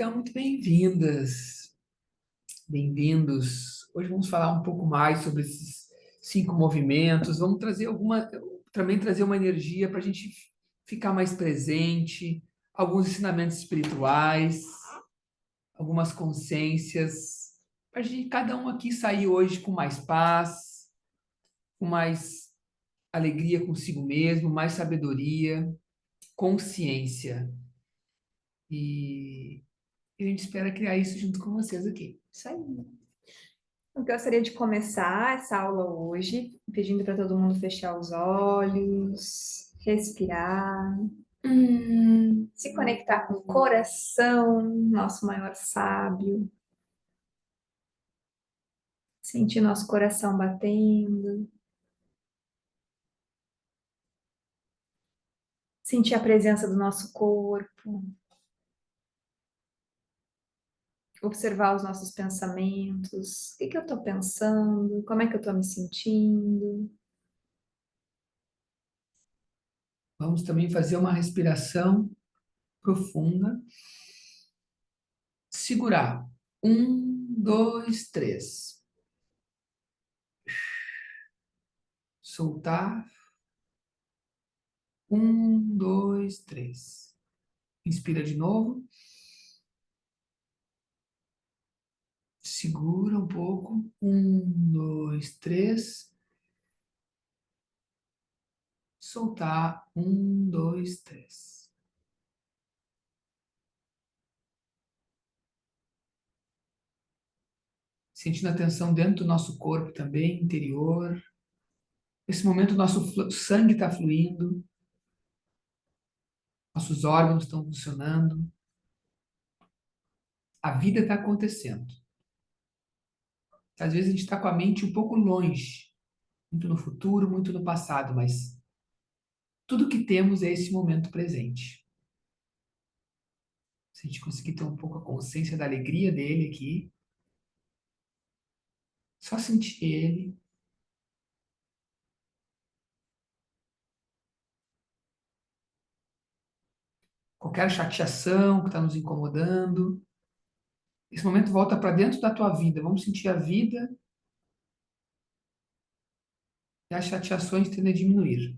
Então, muito bem-vindas, bem-vindos. Hoje vamos falar um pouco mais sobre esses 5 movimentos. Vamos trazer também trazer uma energia para a gente ficar mais presente, alguns ensinamentos espirituais, algumas consciências, para a gente, cada um aqui sair hoje com mais paz, com mais alegria consigo mesmo, mais sabedoria, consciência. E a gente espera criar isso junto com vocês aqui. Isso aí. Eu gostaria de começar essa aula hoje pedindo para todo mundo fechar os olhos, respirar, se conectar com o coração, nosso maior sábio, sentir nosso coração batendo, sentir a presença do nosso corpo, observar os nossos pensamentos. O que que eu estou pensando? Como é que eu estou me sentindo? Vamos também fazer uma respiração profunda. Segurar. 1, 2, 3. Soltar. 1, 2, 3. Inspira de novo. Segura um pouco. 1, 2, 3. Soltar. 1, 2, 3. Sentindo a tensão dentro do nosso corpo também, interior. Nesse momento, o nosso sangue está fluindo. Nossos órgãos estão funcionando. A vida está acontecendo. Às vezes a gente está com a mente um pouco longe, muito no futuro, muito no passado, mas tudo que temos é esse momento presente. Se a gente conseguir ter um pouco a consciência da alegria dele aqui, só sentir ele, qualquer chateação que está nos incomodando, esse momento volta para dentro da tua vida. Vamos sentir a vida e as chateações tendem a diminuir.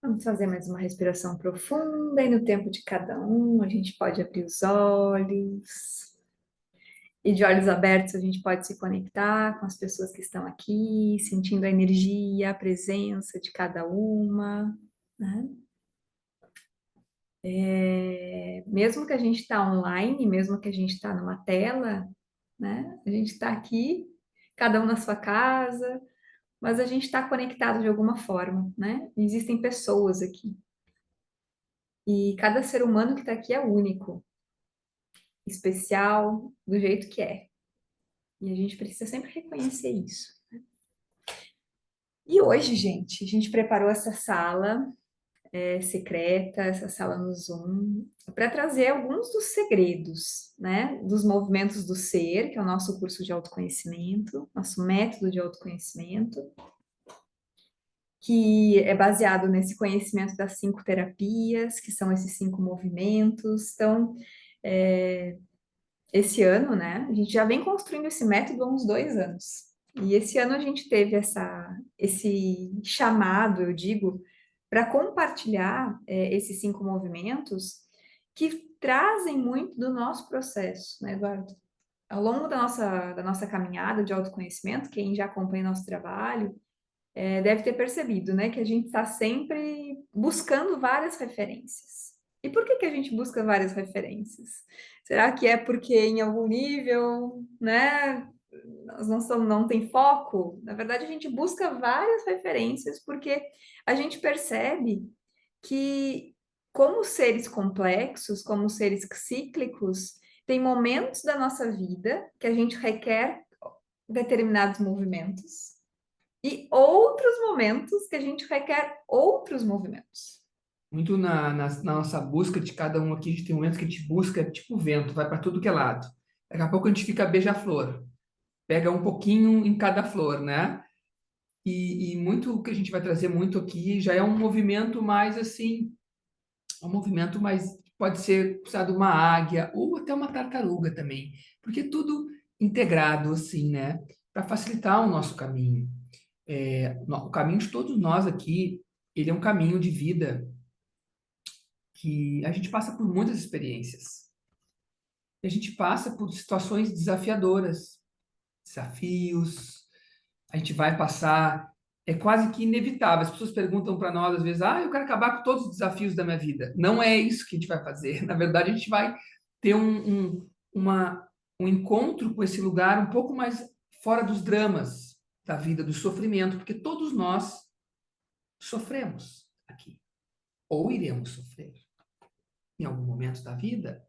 Vamos fazer mais uma respiração profunda e no tempo de cada um a gente pode abrir os olhos. E de olhos abertos a gente pode se conectar com as pessoas que estão aqui, sentindo a energia, a presença de cada uma, né? Mesmo que a gente está online, mesmo que a gente está numa tela, né? A gente está aqui, cada um na sua casa, mas a gente está conectado de alguma forma, né? Existem pessoas aqui. E cada ser humano que está aqui é único, especial, do jeito que é. E a gente precisa sempre reconhecer isso. E hoje, gente, a gente preparou essa sala secreta, essa sala no Zoom, para trazer alguns dos segredos, né, dos movimentos do ser, que é o nosso curso de autoconhecimento, nosso método de autoconhecimento, que é baseado nesse conhecimento das 5 terapias, que são esses 5 movimentos. Então, esse ano, né, a gente já vem construindo esse método há uns 2 anos. E esse ano a gente teve esse chamado, eu digo, para compartilhar esses 5 movimentos que trazem muito do nosso processo, né, Eduardo? Ao longo da nossa caminhada de autoconhecimento, quem já acompanha nosso trabalho, deve ter percebido, né, que a gente está sempre buscando várias referências. E por que que a gente busca várias referências? Será que é porque em algum nível, né, nós não tem foco? Na verdade, a gente busca várias referências porque a gente percebe que, como seres complexos, como seres cíclicos, tem momentos da nossa vida que a gente requer determinados movimentos e outros momentos que a gente requer outros movimentos. Muito na nossa busca de cada um aqui, a gente tem momentos que a gente busca tipo vento, vai para tudo que é lado. Daqui a pouco a gente fica beija-flor. pega um pouquinho em cada flor, né? E muito o que a gente vai trazer muito aqui já é um movimento mais assim, um movimento mais, pode ser usado uma águia ou até uma tartaruga também, porque é tudo integrado assim, né? Para facilitar o nosso caminho. O caminho de todos nós aqui, ele é um caminho de vida que a gente passa por muitas experiências. E a gente passa por situações desafiadoras, desafios, a gente vai passar, é quase que inevitável. As pessoas perguntam para nós, às vezes, eu quero acabar com todos os desafios da minha vida. Não é isso que a gente vai fazer. Na verdade, a gente vai ter um encontro com esse lugar um pouco mais fora dos dramas da vida, do sofrimento, porque todos nós sofremos aqui, ou iremos sofrer em algum momento da vida.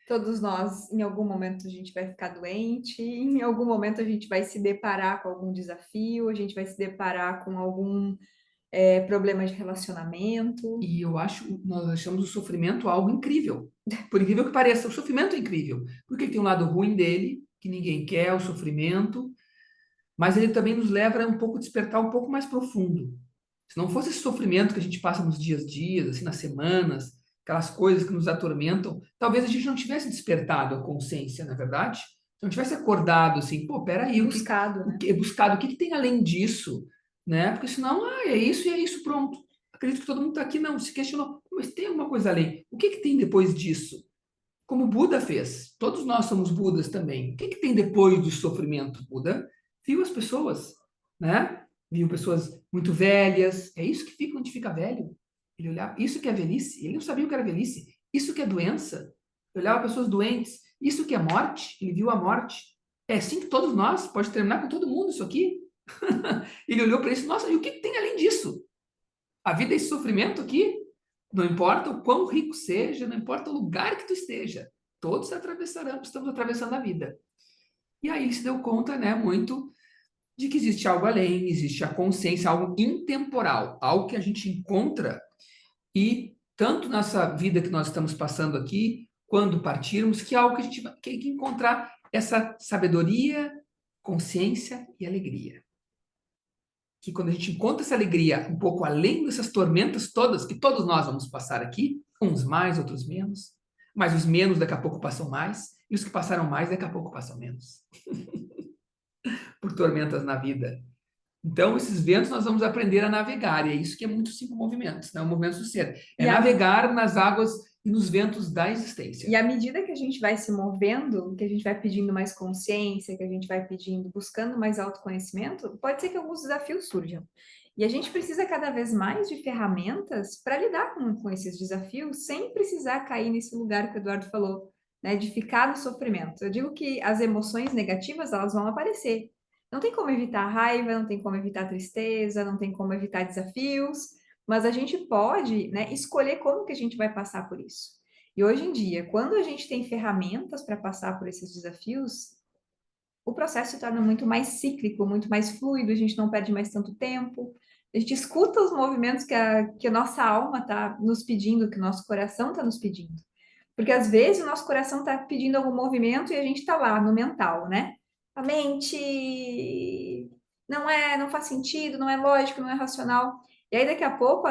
Todos nós, em algum momento, a gente vai ficar doente, em algum momento a gente vai se deparar com algum desafio, a gente vai se deparar com algum problema de relacionamento. E eu acho, nós achamos o sofrimento algo incrível. Por incrível que pareça, o sofrimento é incrível, porque ele tem um lado ruim dele, que ninguém quer, o sofrimento, mas ele também nos leva a um pouco despertar um pouco mais profundo. Se não fosse esse sofrimento que a gente passa nos dias, assim, nas semanas, aquelas coisas que nos atormentam, talvez a gente não tivesse despertado a consciência, na verdade? Se não tivesse acordado assim, pô, peraí, Buscado, né? buscado, o que que tem além disso, né? Porque senão, é isso e é isso, pronto. Acredito que todo mundo está aqui, não, se questionou, mas tem alguma coisa além. O que que tem depois disso? Como Buda fez. Todos nós somos Budas também. O que que tem depois do sofrimento? Buda viu as pessoas, né? Viu pessoas muito velhas. É isso que fica onde fica velho. Ele olhava, isso que é velhice. Ele não sabia o que era velhice. Isso que é doença. Ele olhava pessoas doentes. Isso que é morte. Ele viu a morte. É assim que todos nós, pode terminar com todo mundo isso aqui. Ele olhou para isso, nossa, e o que tem além disso? A vida é esse sofrimento aqui? Não importa o quão rico seja, não importa o lugar que tu esteja, todos atravessarão, estamos atravessando a vida. E aí ele se deu conta, né, muito de que existe algo além, existe a consciência, algo intemporal, algo que a gente encontra e tanto nessa vida que nós estamos passando aqui, quando partirmos, que é algo que a gente tem que encontrar essa sabedoria, consciência e alegria. Que quando a gente encontra essa alegria um pouco além dessas tormentas todas que todos nós vamos passar aqui, uns mais, outros menos, mas os menos daqui a pouco passam mais, e os que passaram mais daqui a pouco passam menos, por tormentas na vida. Então, esses ventos nós vamos aprender a navegar, e é isso que é muito cinco movimentos, né? O movimento do ser. É E a, navegar nas águas e nos ventos da e existência. à medida que a gente vai se movendo, que a gente vai pedindo mais consciência, que a gente vai pedindo, buscando mais autoconhecimento, pode ser que alguns desafios surjam. E a gente precisa cada vez mais de ferramentas para lidar com esses desafios, sem precisar cair nesse lugar que o Eduardo falou, né, de ficar no sofrimento. Eu digo que as emoções negativas, elas vão aparecer. Não tem como evitar a raiva, não tem como evitar a tristeza, não tem como evitar desafios, mas a gente pode, né, escolher como que a gente vai passar por isso. E hoje em dia, quando a gente tem ferramentas para passar por esses desafios, o processo se torna muito mais cíclico, muito mais fluido, a gente não perde mais tanto tempo, a gente escuta os movimentos que a nossa alma está nos pedindo, que o nosso coração está nos pedindo. Porque às vezes o nosso coração está pedindo algum movimento e a gente está lá no mental, né? A mente não faz sentido, não é lógico, não é racional. E aí daqui a pouco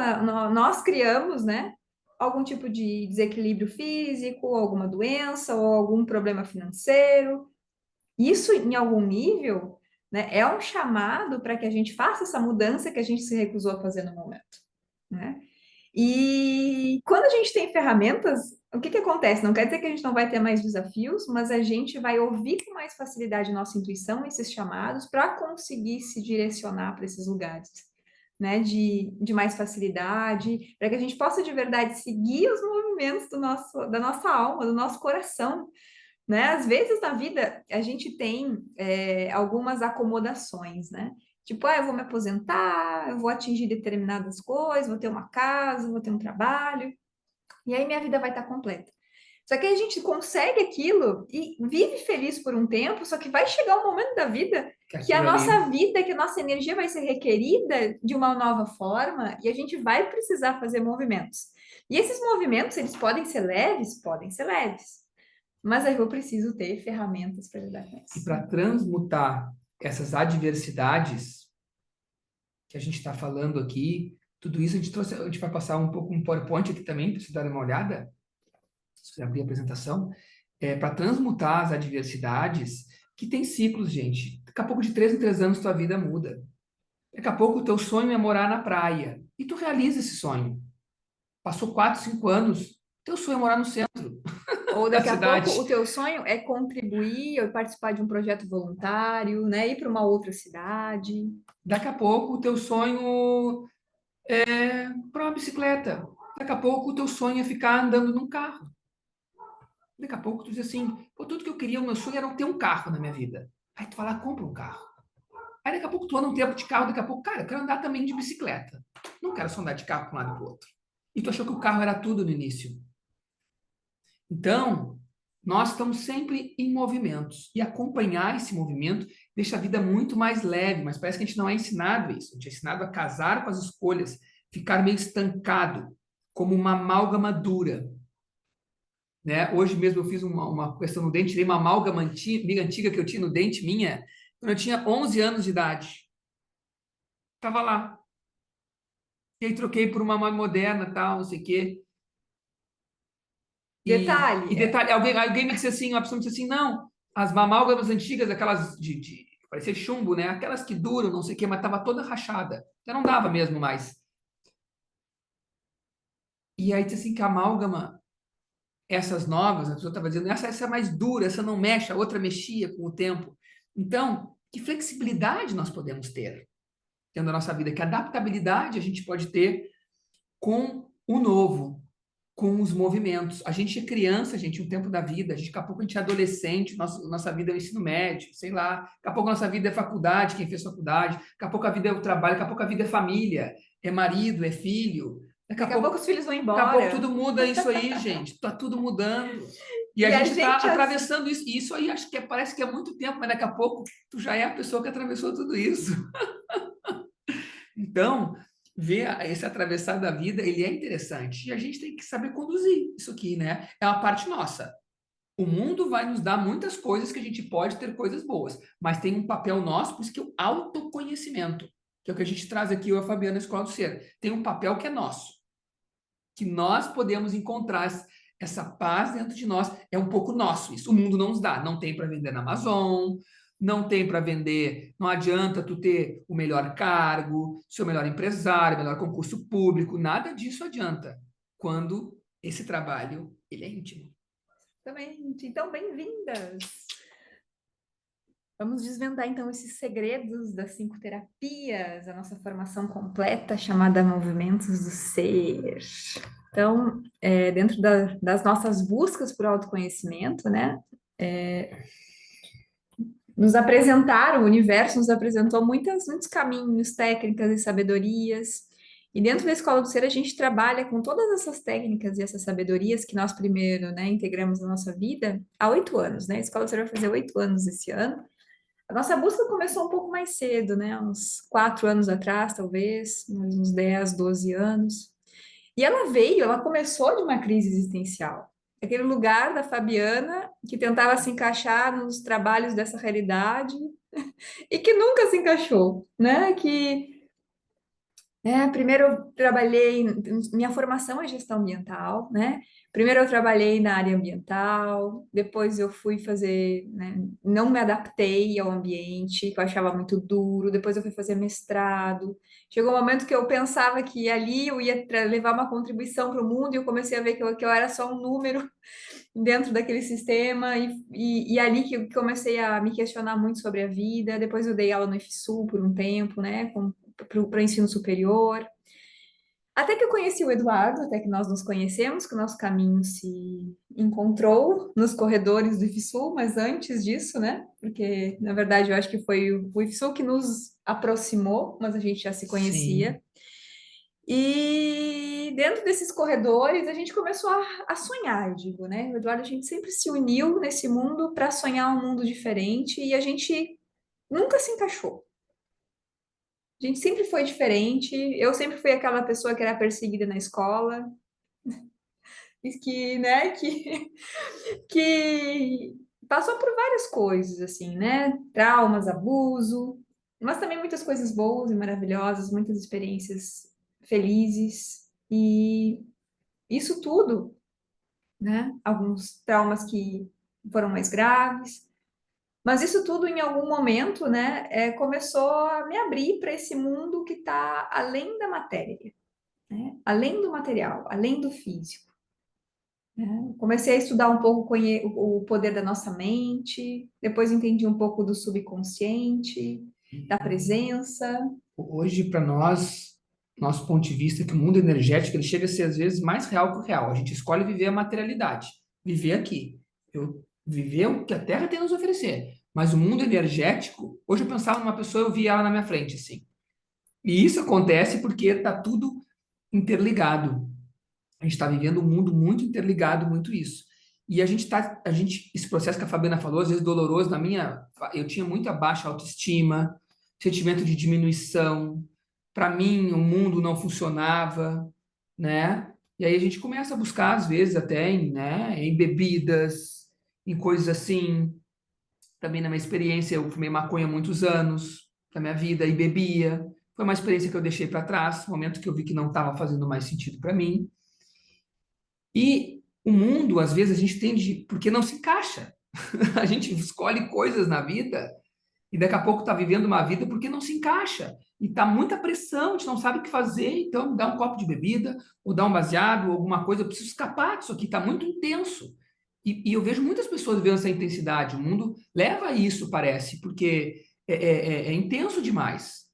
nós criamos, né, algum tipo de desequilíbrio físico, alguma doença ou algum problema financeiro. Isso, em algum nível, né, é um chamado para que a gente faça essa mudança que a gente se recusou a fazer no momento, né? E quando a gente tem ferramentas, o que que acontece? Não quer dizer que a gente não vai ter mais desafios, mas a gente vai ouvir com mais facilidade nossa intuição, esses chamados, para conseguir se direcionar para esses lugares, né? De mais facilidade, para que a gente possa de verdade seguir os movimentos da nossa alma, do nosso coração, né? Às vezes na vida a gente tem algumas acomodações, né? Tipo, eu vou me aposentar, eu vou atingir determinadas coisas, vou ter uma casa, vou ter um trabalho, e aí minha vida vai estar completa. Só que a gente consegue aquilo e vive feliz por um tempo, só que vai chegar um momento da vida que a Aquilo nossa ali. vida, que a nossa energia vai ser requerida de uma nova forma e a gente vai precisar fazer movimentos. E esses movimentos, eles podem ser leves? Podem ser leves. Mas aí eu preciso ter ferramentas para lidar com E isso. para transmutar essas adversidades que a gente está falando aqui, tudo isso a gente vai passar um pouco um PowerPoint aqui também, para vocês darem uma olhada, se você abrir a apresentação, para transmutar as adversidades, que tem ciclos, gente. Daqui a pouco, de 3 em 3 anos, tua vida muda. Daqui a pouco, o teu sonho é morar na praia. E tu realiza esse sonho. Passou 4, 5 anos, teu sonho é morar no centro Ou da daqui a pouco cidade. o teu sonho é contribuir ou participar de um projeto voluntário, né? Ir para uma outra cidade. Daqui a pouco, o teu sonho é para uma bicicleta. Daqui a pouco, o teu sonho é ficar andando num carro. Daqui a pouco, tu diz assim, pô, tudo que eu queria, o meu sonho era ter um carro na minha vida. Aí tu vai lá, compra um carro. Aí daqui a pouco tu anda um tempo de carro, daqui a pouco, cara, eu quero andar também de bicicleta. Não quero só andar de carro para um lado e para o outro. E tu achou que o carro era tudo no início. Então, nós estamos sempre em movimentos. E acompanhar esse movimento deixa a vida muito mais leve, mas parece que a gente não é ensinado isso. A gente é ensinado a casar com as escolhas, ficar meio estancado, como uma amálgama dura. Né? Hoje mesmo eu fiz uma questão no dente, tirei uma amálgama antiga que eu tinha no dente minha, quando eu tinha 11 anos de idade. Tava lá. E aí troquei por uma mais moderna, tal, não sei o quê. E Detalhe, detalhe, alguém me disse assim, uma pessoa me disse assim, não, as amálgamas antigas, aquelas parecia chumbo, né? Aquelas que duram, não sei o quê, mas tava toda rachada. Já não dava mesmo mais. E aí disse assim que a amálgama, essas novas, a pessoa estava dizendo, essa é mais dura, essa não mexe, a outra mexia com o tempo. Então, que flexibilidade nós podemos ter tendo a nossa vida, que adaptabilidade a gente pode ter com o novo, com os movimentos. A gente é criança, gente, um tempo da vida, daqui a pouco a gente é adolescente, nossa vida é o ensino médio, sei lá, daqui a pouco a nossa vida é faculdade, quem fez faculdade, daqui a pouco a vida é o trabalho, daqui a pouco a vida é família, é marido, é filho, daqui a pouco os filhos vão daqui a pouco embora. tudo muda isso aí, gente, tá tudo mudando. E a E a gente está gente, atravessando isso, e isso aí acho que parece que é muito tempo, mas daqui a pouco tu já é a pessoa que atravessou tudo isso. Então, ver esse atravessar da vida, ele é interessante. E a gente tem que saber conduzir isso aqui, né? É uma parte nossa. O mundo vai nos dar muitas coisas que a gente pode ter coisas boas, mas tem um papel nosso, por isso que é o autoconhecimento, que é o que a gente traz aqui, eu e a Fabiana, na Escola do Ser. Tem um papel que é nosso, que nós podemos encontrar essa paz dentro de nós. É um pouco nosso isso. O mundo não nos dá. Não tem para vender na Amazon, não tem para vender. Não adianta tu ter o melhor cargo, ser o melhor empresário, o melhor concurso público. Nada disso adianta quando esse trabalho ele é íntimo. exatamente, então bem-vindas. Vamos desvendar então esses segredos das 5 terapias, a nossa formação completa chamada Movimentos do Ser. Então, dentro das nossas buscas por autoconhecimento, né? Nos apresentaram, o universo nos apresentou muitos caminhos, técnicas e sabedorias. E dentro da Escola do Ser, a gente trabalha com todas essas técnicas e essas sabedorias que nós primeiro, né, integramos na nossa vida há 8 anos, né? A Escola do Ser vai fazer 8 anos esse ano. A nossa busca começou um pouco mais cedo, né? Uns 4 anos atrás, talvez, uns 10, 12 anos. E ela começou de uma crise existencial. Aquele lugar da Fabiana que tentava se encaixar nos trabalhos dessa realidade e que nunca se encaixou, né? Primeiro eu trabalhei, minha formação é gestão ambiental, né? Primeiro eu trabalhei na área ambiental, depois eu fui fazer, né? Não me adaptei ao ambiente, que eu achava muito duro, depois eu fui fazer mestrado. Chegou um momento que eu pensava que ali eu ia levar uma contribuição para o mundo e eu comecei a ver que eu era só um número dentro daquele sistema e ali que eu comecei a me questionar muito sobre a vida. Depois eu dei aula no IFSU por um tempo, né? Para ensino superior. Até que eu conheci o Eduardo, até que nós nos conhecemos, que o nosso caminho se encontrou nos corredores do IFSU, mas antes disso, né? Porque, na verdade, eu acho que foi o IFSU que nos aproximou, mas a gente já se Sim, conhecia. E dentro desses corredores, a gente começou a sonhar, eu digo, né? O Eduardo, a gente sempre se uniu nesse mundo para sonhar um mundo diferente e a gente nunca se encaixou. A gente sempre foi diferente. Eu sempre fui aquela pessoa que era perseguida na escola, e que, né, que passou por várias coisas, assim, né? Traumas, abuso, mas também muitas coisas boas e maravilhosas, muitas experiências felizes. E isso tudo, né? Alguns traumas que foram mais graves, mas isso tudo em algum momento, né, começou a me abrir para esse mundo que está além da matéria, né? Além do material, além do físico. Né? Comecei a estudar um pouco o poder da nossa mente, depois entendi um pouco do subconsciente, da presença. Hoje, para nós, nosso ponto de vista, é que o mundo energético ele chega a ser, às vezes, mais real que o real. A gente escolhe viver a materialidade, viver aqui. Viver o que a Terra tem a nos oferecer. Mas o mundo energético, hoje eu pensava numa pessoa, eu via ela na minha frente, assim. E isso acontece porque está tudo interligado. A gente está vivendo um mundo muito interligado, muito isso. E esse processo que a Fabiana falou, às vezes doloroso, eu tinha muita baixa autoestima, sentimento de diminuição. Para mim, o mundo não funcionava, né? E aí a gente começa a buscar, às vezes, até em bebidas, em coisas assim. Também na minha experiência, eu fumei maconha há muitos anos da minha vida e bebia. Foi uma experiência que eu deixei para trás, no momento que eu vi que não estava fazendo mais sentido para mim. E o mundo, às vezes, a gente tende, porque não se encaixa. A gente escolhe coisas na vida e daqui a pouco está vivendo uma vida porque não se encaixa. E está muita pressão, a gente não sabe o que fazer, então dá um copo de bebida, ou dá um baseado, ou alguma coisa, eu preciso escapar disso aqui, está muito intenso. E eu vejo muitas pessoas vendo essa intensidade, o mundo leva a isso, parece, porque é intenso demais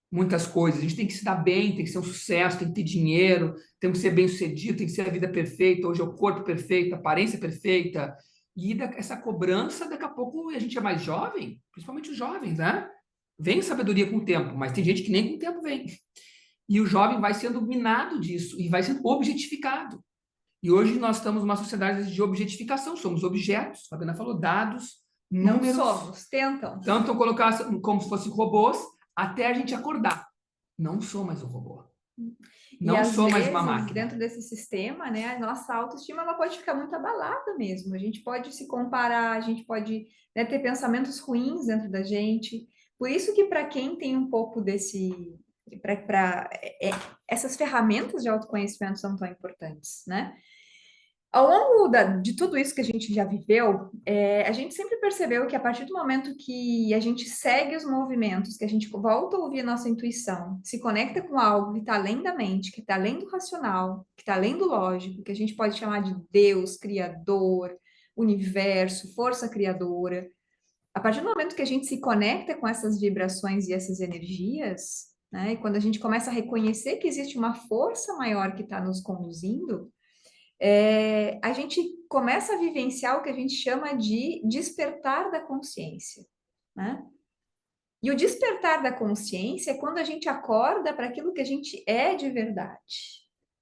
muitas coisas. A gente tem que se dar bem, tem que ser um sucesso, tem que ter dinheiro, tem que ser bem-sucedido, tem que ser a vida perfeita. Hoje é o corpo perfeito, a aparência perfeita. E essa cobrança, daqui a pouco a gente é mais jovem, principalmente os jovens, né? Vem sabedoria com o tempo, mas tem gente que nem com o tempo vem. E o jovem vai sendo minado disso e vai sendo objetificado. E hoje nós estamos numa sociedade de objetificação, somos objetos, a Fabiana falou, dados, Não números, somos, tentam. tanto colocar como se fossem robôs, até a gente acordar. Não sou mais um robô. E Não às sou mais uma vezes, máquina. dentro desse sistema, né, a nossa autoestima ela pode ficar muito abalada mesmo. A gente pode se comparar, a gente pode, né, ter pensamentos ruins dentro da gente. Por isso que para quem tem um pouco desse, essas ferramentas de autoconhecimento são tão importantes, né? Ao longo de tudo isso que a gente já viveu, a gente sempre percebeu que a partir do momento que a gente segue os movimentos, que a gente volta a ouvir a nossa intuição, se conecta com algo que está além da mente, que está além do racional, que está além do lógico, que a gente pode chamar de Deus, Criador, Universo, Força Criadora. A partir do momento que a gente se conecta com essas vibrações e essas energias, né, e quando a gente começa a reconhecer que existe uma força maior que está nos conduzindo, a gente começa a vivenciar o que a gente chama de despertar da consciência, né? E o despertar da consciência é quando a gente acorda para aquilo que a gente é de verdade,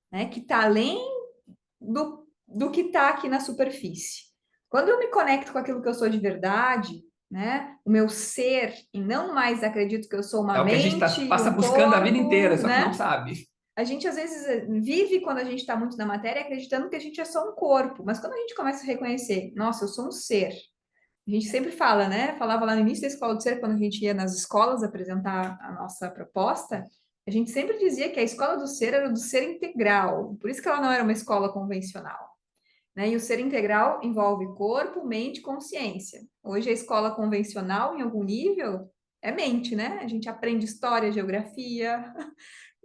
né? Que está além do que está aqui na superfície. Quando eu me conecto com aquilo que eu sou de verdade, né? O meu ser, e não mais acredito que eu sou uma É o que a gente mente e passa um buscando a vida inteira, corpo, só que não né? sabe. A gente às vezes vive quando a gente está muito na matéria acreditando que a gente é só um corpo, mas quando a gente começa a reconhecer, nossa, eu sou um ser. A gente sempre fala, né? Falava lá no início da escola do ser, quando a gente ia nas escolas apresentar a nossa proposta, a gente sempre dizia que a escola do ser era do ser integral, por isso que ela não era uma escola convencional. Né? E o ser integral envolve corpo, mente e consciência. Hoje a escola convencional, em algum nível, é mente, né? A gente aprende história, geografia,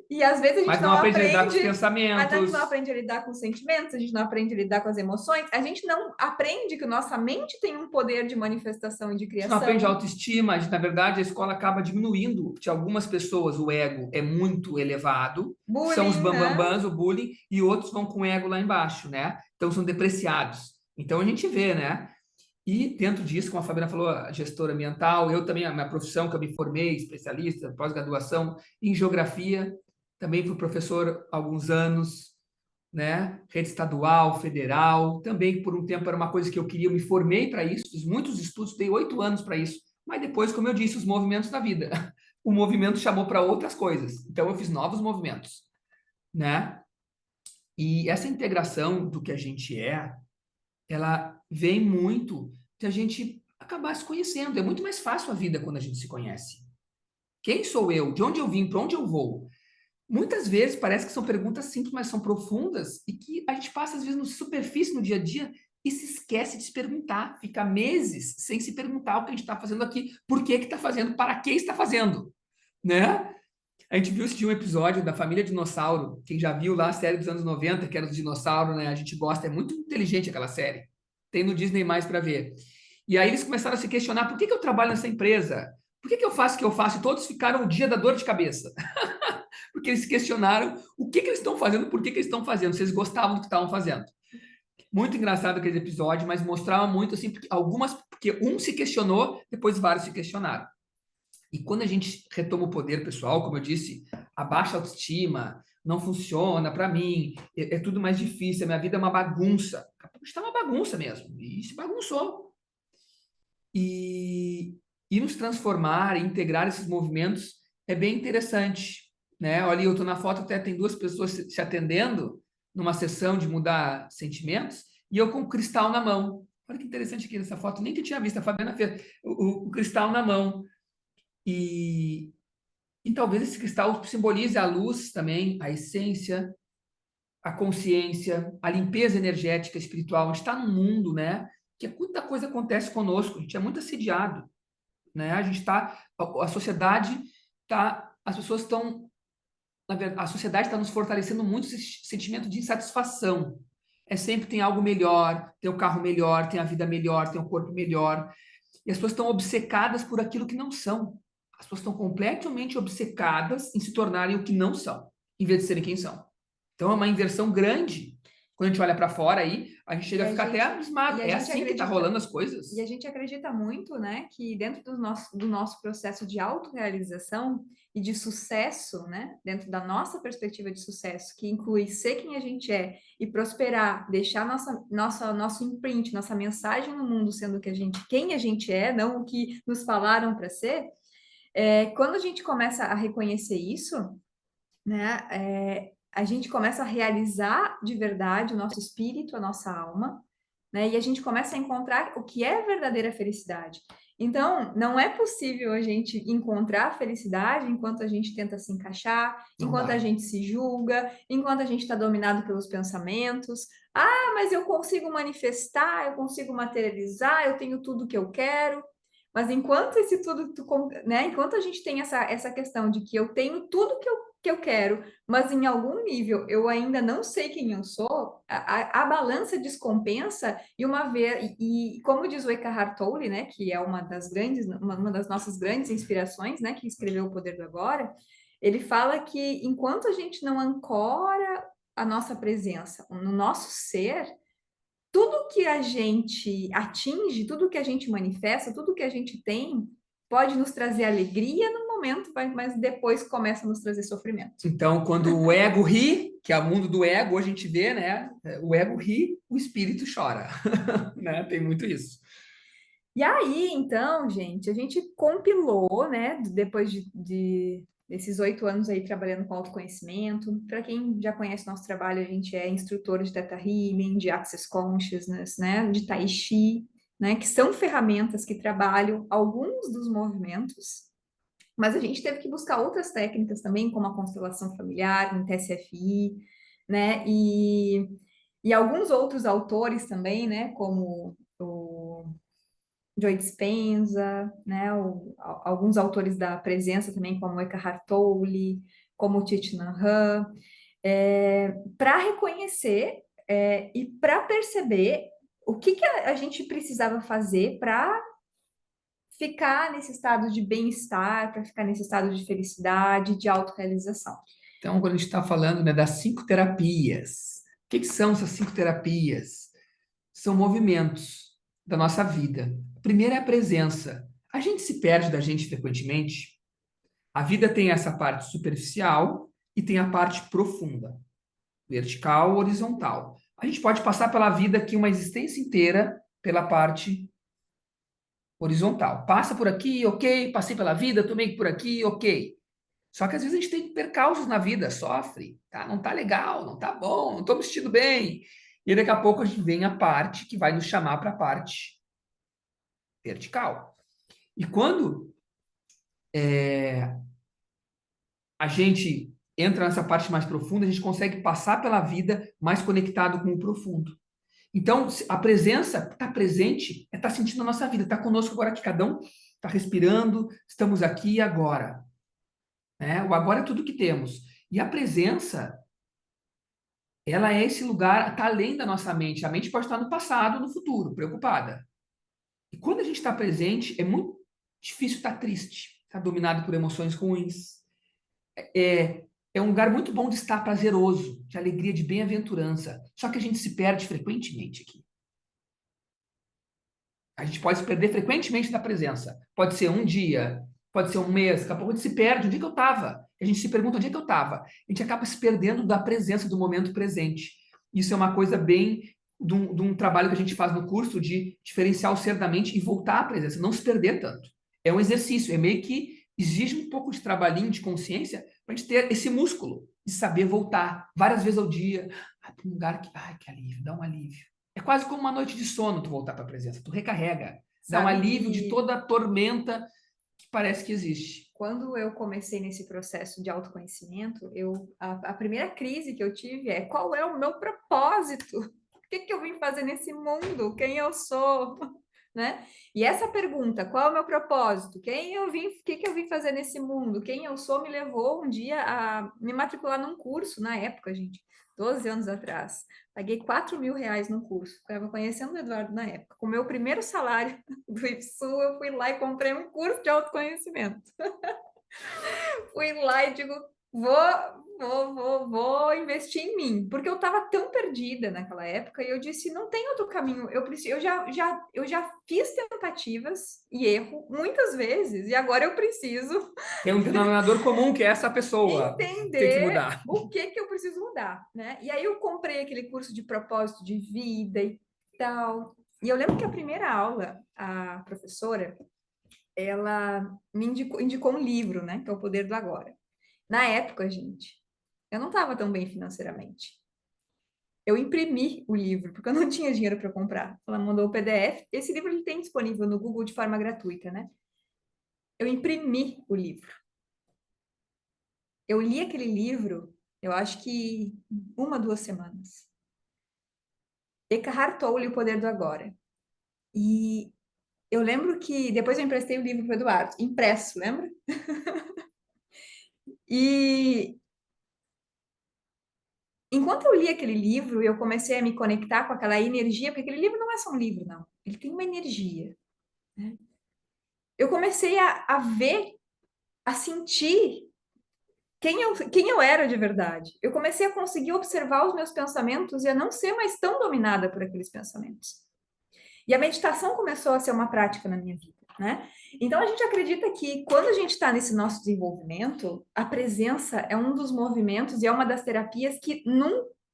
e às vezes a gente Mas não não aprende a lidar com os aprende, a gente não pensamentos, aprende a lidar com os sentimentos, a gente não aprende a lidar com as emoções, a gente não aprende que nossa mente tem um poder de manifestação e de a gente não aprende criação. autoestima, na verdade a escola acaba diminuindo. De algumas pessoas o ego é muito elevado, são os Bullying, né? bambambãs, o bullying, e outros vão com o ego lá embaixo, né? Então são depreciados. Então a gente vê, né? E dentro disso, como a Fabiana falou, a gestora ambiental, eu também, a minha profissão, que eu me formei, especialista, pós-graduação em geografia, também fui professor há alguns anos, né? Rede estadual, federal, também por um tempo era uma coisa que eu queria, eu me formei para isso, fiz muitos estudos, dei 8 anos para isso, mas depois, como eu disse, os movimentos da vida, o movimento chamou para outras coisas, então eu fiz novos movimentos, né? E essa integração do que a gente é, ela vem muito de a gente acabar se conhecendo. É muito mais fácil a vida quando a gente se conhece. Quem sou eu? De onde eu vim? Para onde eu vou? Muitas vezes parece que são perguntas simples, mas são profundas e que a gente passa às vezes no superfície, no dia a dia, e se esquece de se perguntar. Fica meses sem se perguntar o que a gente está fazendo aqui, por que está fazendo, para que está fazendo, né? A gente viu esse dia um episódio da Família Dinossauro. Quem já viu lá a série dos anos 90, que era dos dinossauros, né? A gente gosta, é muito inteligente aquela série. Tem no Disney mais para ver. E aí eles começaram a se questionar: por que que eu trabalho nessa empresa? Por que que eu faço o que eu faço? E todos ficaram o dia da dor de cabeça. Porque eles se questionaram o que que eles estão fazendo, por que que eles estão fazendo, se eles gostavam do que estavam fazendo. Muito engraçado aquele episódio, mas mostrava muito assim, porque porque um se questionou, depois vários se questionaram. E quando a gente retoma o poder pessoal, como eu disse, a baixa autoestima, não funciona para mim, é tudo mais difícil, a minha vida é uma bagunça. Está uma bagunça mesmo, e se bagunçou. E, e nos transformar, integrar esses movimentos é bem interessante, né? Olha, eu estou na foto, até tem duas pessoas se atendendo numa sessão de mudar sentimentos, e eu com o cristal na mão. Olha que interessante aqui nessa foto, nem que eu tinha visto, a Fabiana fez o cristal na mão. E, e talvez esse cristal simbolize a luz também, a essência, a consciência, a limpeza energética espiritual. A gente está num mundo, né, que muita coisa acontece conosco, a gente é muito assediado, né? A gente está, a sociedade está, as pessoas estão, na verdade, a sociedade está nos fortalecendo muito esse sentimento de insatisfação. É sempre tem algo melhor, tem o carro melhor, tem a vida melhor, tem o corpo melhor. E as pessoas estão obcecadas por aquilo que não são. As pessoas estão completamente obcecadas em se tornarem o que não são, em vez de serem quem são. Então é uma inversão grande. Quando a gente olha para fora aí, a gente chega a ficar até abismado. É assim que está rolando as coisas. E a gente acredita muito, né, que dentro do nosso processo de autorrealização e de sucesso, né, dentro da nossa perspectiva de sucesso, que inclui ser quem a gente é e prosperar, deixar nosso imprint, nossa mensagem no mundo sendo quem a gente é, não o que nos falaram para ser, quando a gente começa a reconhecer isso, né, a gente começa a realizar de verdade o nosso espírito, a nossa alma, né, e a gente começa a encontrar o que é verdadeira felicidade. Então, não é possível a gente encontrar a felicidade enquanto a gente tenta se encaixar, enquanto a gente se julga, enquanto a gente está dominado pelos pensamentos. Ah, mas eu consigo manifestar, eu consigo materializar, eu tenho tudo que eu quero. Mas enquanto esse tudo, né, enquanto a gente tem essa questão de que eu tenho tudo que eu quero, mas em algum nível eu ainda não sei quem eu sou, a balança descompensa e como diz o Eckhart Tolle, né, que é uma das nossas grandes inspirações, né, que escreveu O Poder do Agora, ele fala que enquanto a gente não ancora a nossa presença no nosso ser, tudo que a gente atinge, tudo que a gente manifesta, tudo que a gente tem, pode nos trazer alegria no momento, mas depois começa a nos trazer sofrimento. Então, quando o ego ri, que é o mundo do ego, a gente vê, né? O ego ri, o espírito chora, né? Tem muito isso. E aí, então, gente, a gente compilou, né, depois desses 8 anos aí trabalhando com autoconhecimento. Para quem já conhece nosso trabalho, a gente é instrutor de Theta Healing, de Access Consciousness, né, de Tai Chi, né, que são ferramentas que trabalham alguns dos movimentos, mas a gente teve que buscar outras técnicas também, como a constelação familiar, em TSFI, né, e alguns outros autores também, né, como o Joe Dispenza, né, alguns autores da presença também, como Eckhart Tolle, como Thich Nhat Hanh, para reconhecer e para perceber o que a gente precisava fazer para ficar nesse estado de bem-estar, para ficar nesse estado de felicidade, de autorrealização. Então, quando a gente está falando, né, das 5 terapias, o que são essas 5 terapias? São movimentos da nossa vida. A primeira é a presença. A gente se perde da gente frequentemente. A vida tem essa parte superficial e tem a parte profunda, vertical, horizontal. A gente pode passar pela vida aqui uma existência inteira pela parte horizontal. Passa por aqui, ok, passei pela vida, tomei por aqui, ok. Só que às vezes a gente tem percalços na vida, sofre, tá? Não tá legal, não tá bom, não tô me sentindo bem. E daqui a pouco a gente vem a parte que vai nos chamar para a parte vertical. E quando a gente entra nessa parte mais profunda, a gente consegue passar pela vida mais conectado com o profundo. Então, a presença, estar presente, é estar sentindo a nossa vida, estar conosco agora que cada um está respirando, estamos aqui e agora. Né? O agora é tudo que temos. E a presença, ela é esse lugar, está além da nossa mente. A mente pode estar no passado, no futuro, preocupada. E quando a gente está presente, é muito difícil estar triste, estar dominado por emoções ruins. É um lugar muito bom de estar prazeroso, de alegria, de bem-aventurança. Só que a gente se perde frequentemente aqui. A gente pode se perder frequentemente da presença. Pode ser um dia, pode ser um mês, daqui a pouco a gente se perde. Onde é que eu estava? A gente se pergunta onde é que eu estava. A gente acaba se perdendo da presença, do momento presente. Isso é uma coisa bem de um trabalho que a gente faz no curso de diferenciar o ser da mente e voltar à presença, não se perder tanto. É um exercício, é meio que exige um pouco de trabalhinho de consciência para a gente ter esse músculo de saber voltar várias vezes ao dia para um lugar que alívio, dá um alívio. É quase como uma noite de sono tu voltar para a presença, tu recarrega, dá um alívio de toda a tormenta que parece que existe. Quando eu comecei nesse processo de autoconhecimento, a primeira crise que eu tive é: qual é o meu propósito? O que eu vim fazer nesse mundo? Quem eu sou? Né? E essa pergunta, qual é o meu propósito? O que eu vim fazer nesse mundo? Quem eu sou me levou um dia a me matricular num curso, na época, gente, 12 anos atrás. Paguei R$ 4.000 no curso. Estava conhecendo o Eduardo na época. Com o meu primeiro salário do IFSU, eu fui lá e comprei um curso de autoconhecimento. Fui lá e digo, vou investir em mim, porque eu estava tão perdida naquela época e eu disse, não tem outro caminho. Eu já fiz tentativas e erro muitas vezes e agora eu preciso Tem um denominador comum que é essa pessoa. Tem que entender mudar. o que eu preciso mudar, né? E aí eu comprei aquele curso de propósito de vida e tal. E eu lembro que a primeira aula, a professora, ela me indicou um livro, né? Que é O Poder do Agora. Na época, gente, eu não estava tão bem financeiramente. Eu imprimi o livro, porque eu não tinha dinheiro para comprar. Ela mandou o PDF. Esse livro ele tem disponível no Google de forma gratuita, né? Eu imprimi o livro. Eu li aquele livro, eu acho que 1, 2 semanas. Eckhart Tolle, O Poder do Agora. E eu lembro que depois eu emprestei o livro para o Eduardo, impresso, lembra? E enquanto eu li aquele livro, eu comecei a me conectar com aquela energia, porque aquele livro não é só um livro, não. Ele tem uma energia, né? Eu comecei a ver, a sentir quem eu era de verdade. Eu comecei a conseguir observar os meus pensamentos e a não ser mais tão dominada por aqueles pensamentos. E a meditação começou a ser uma prática na minha vida, né? Então a gente acredita que quando a gente está nesse nosso desenvolvimento, a presença é um dos movimentos e é uma das terapias que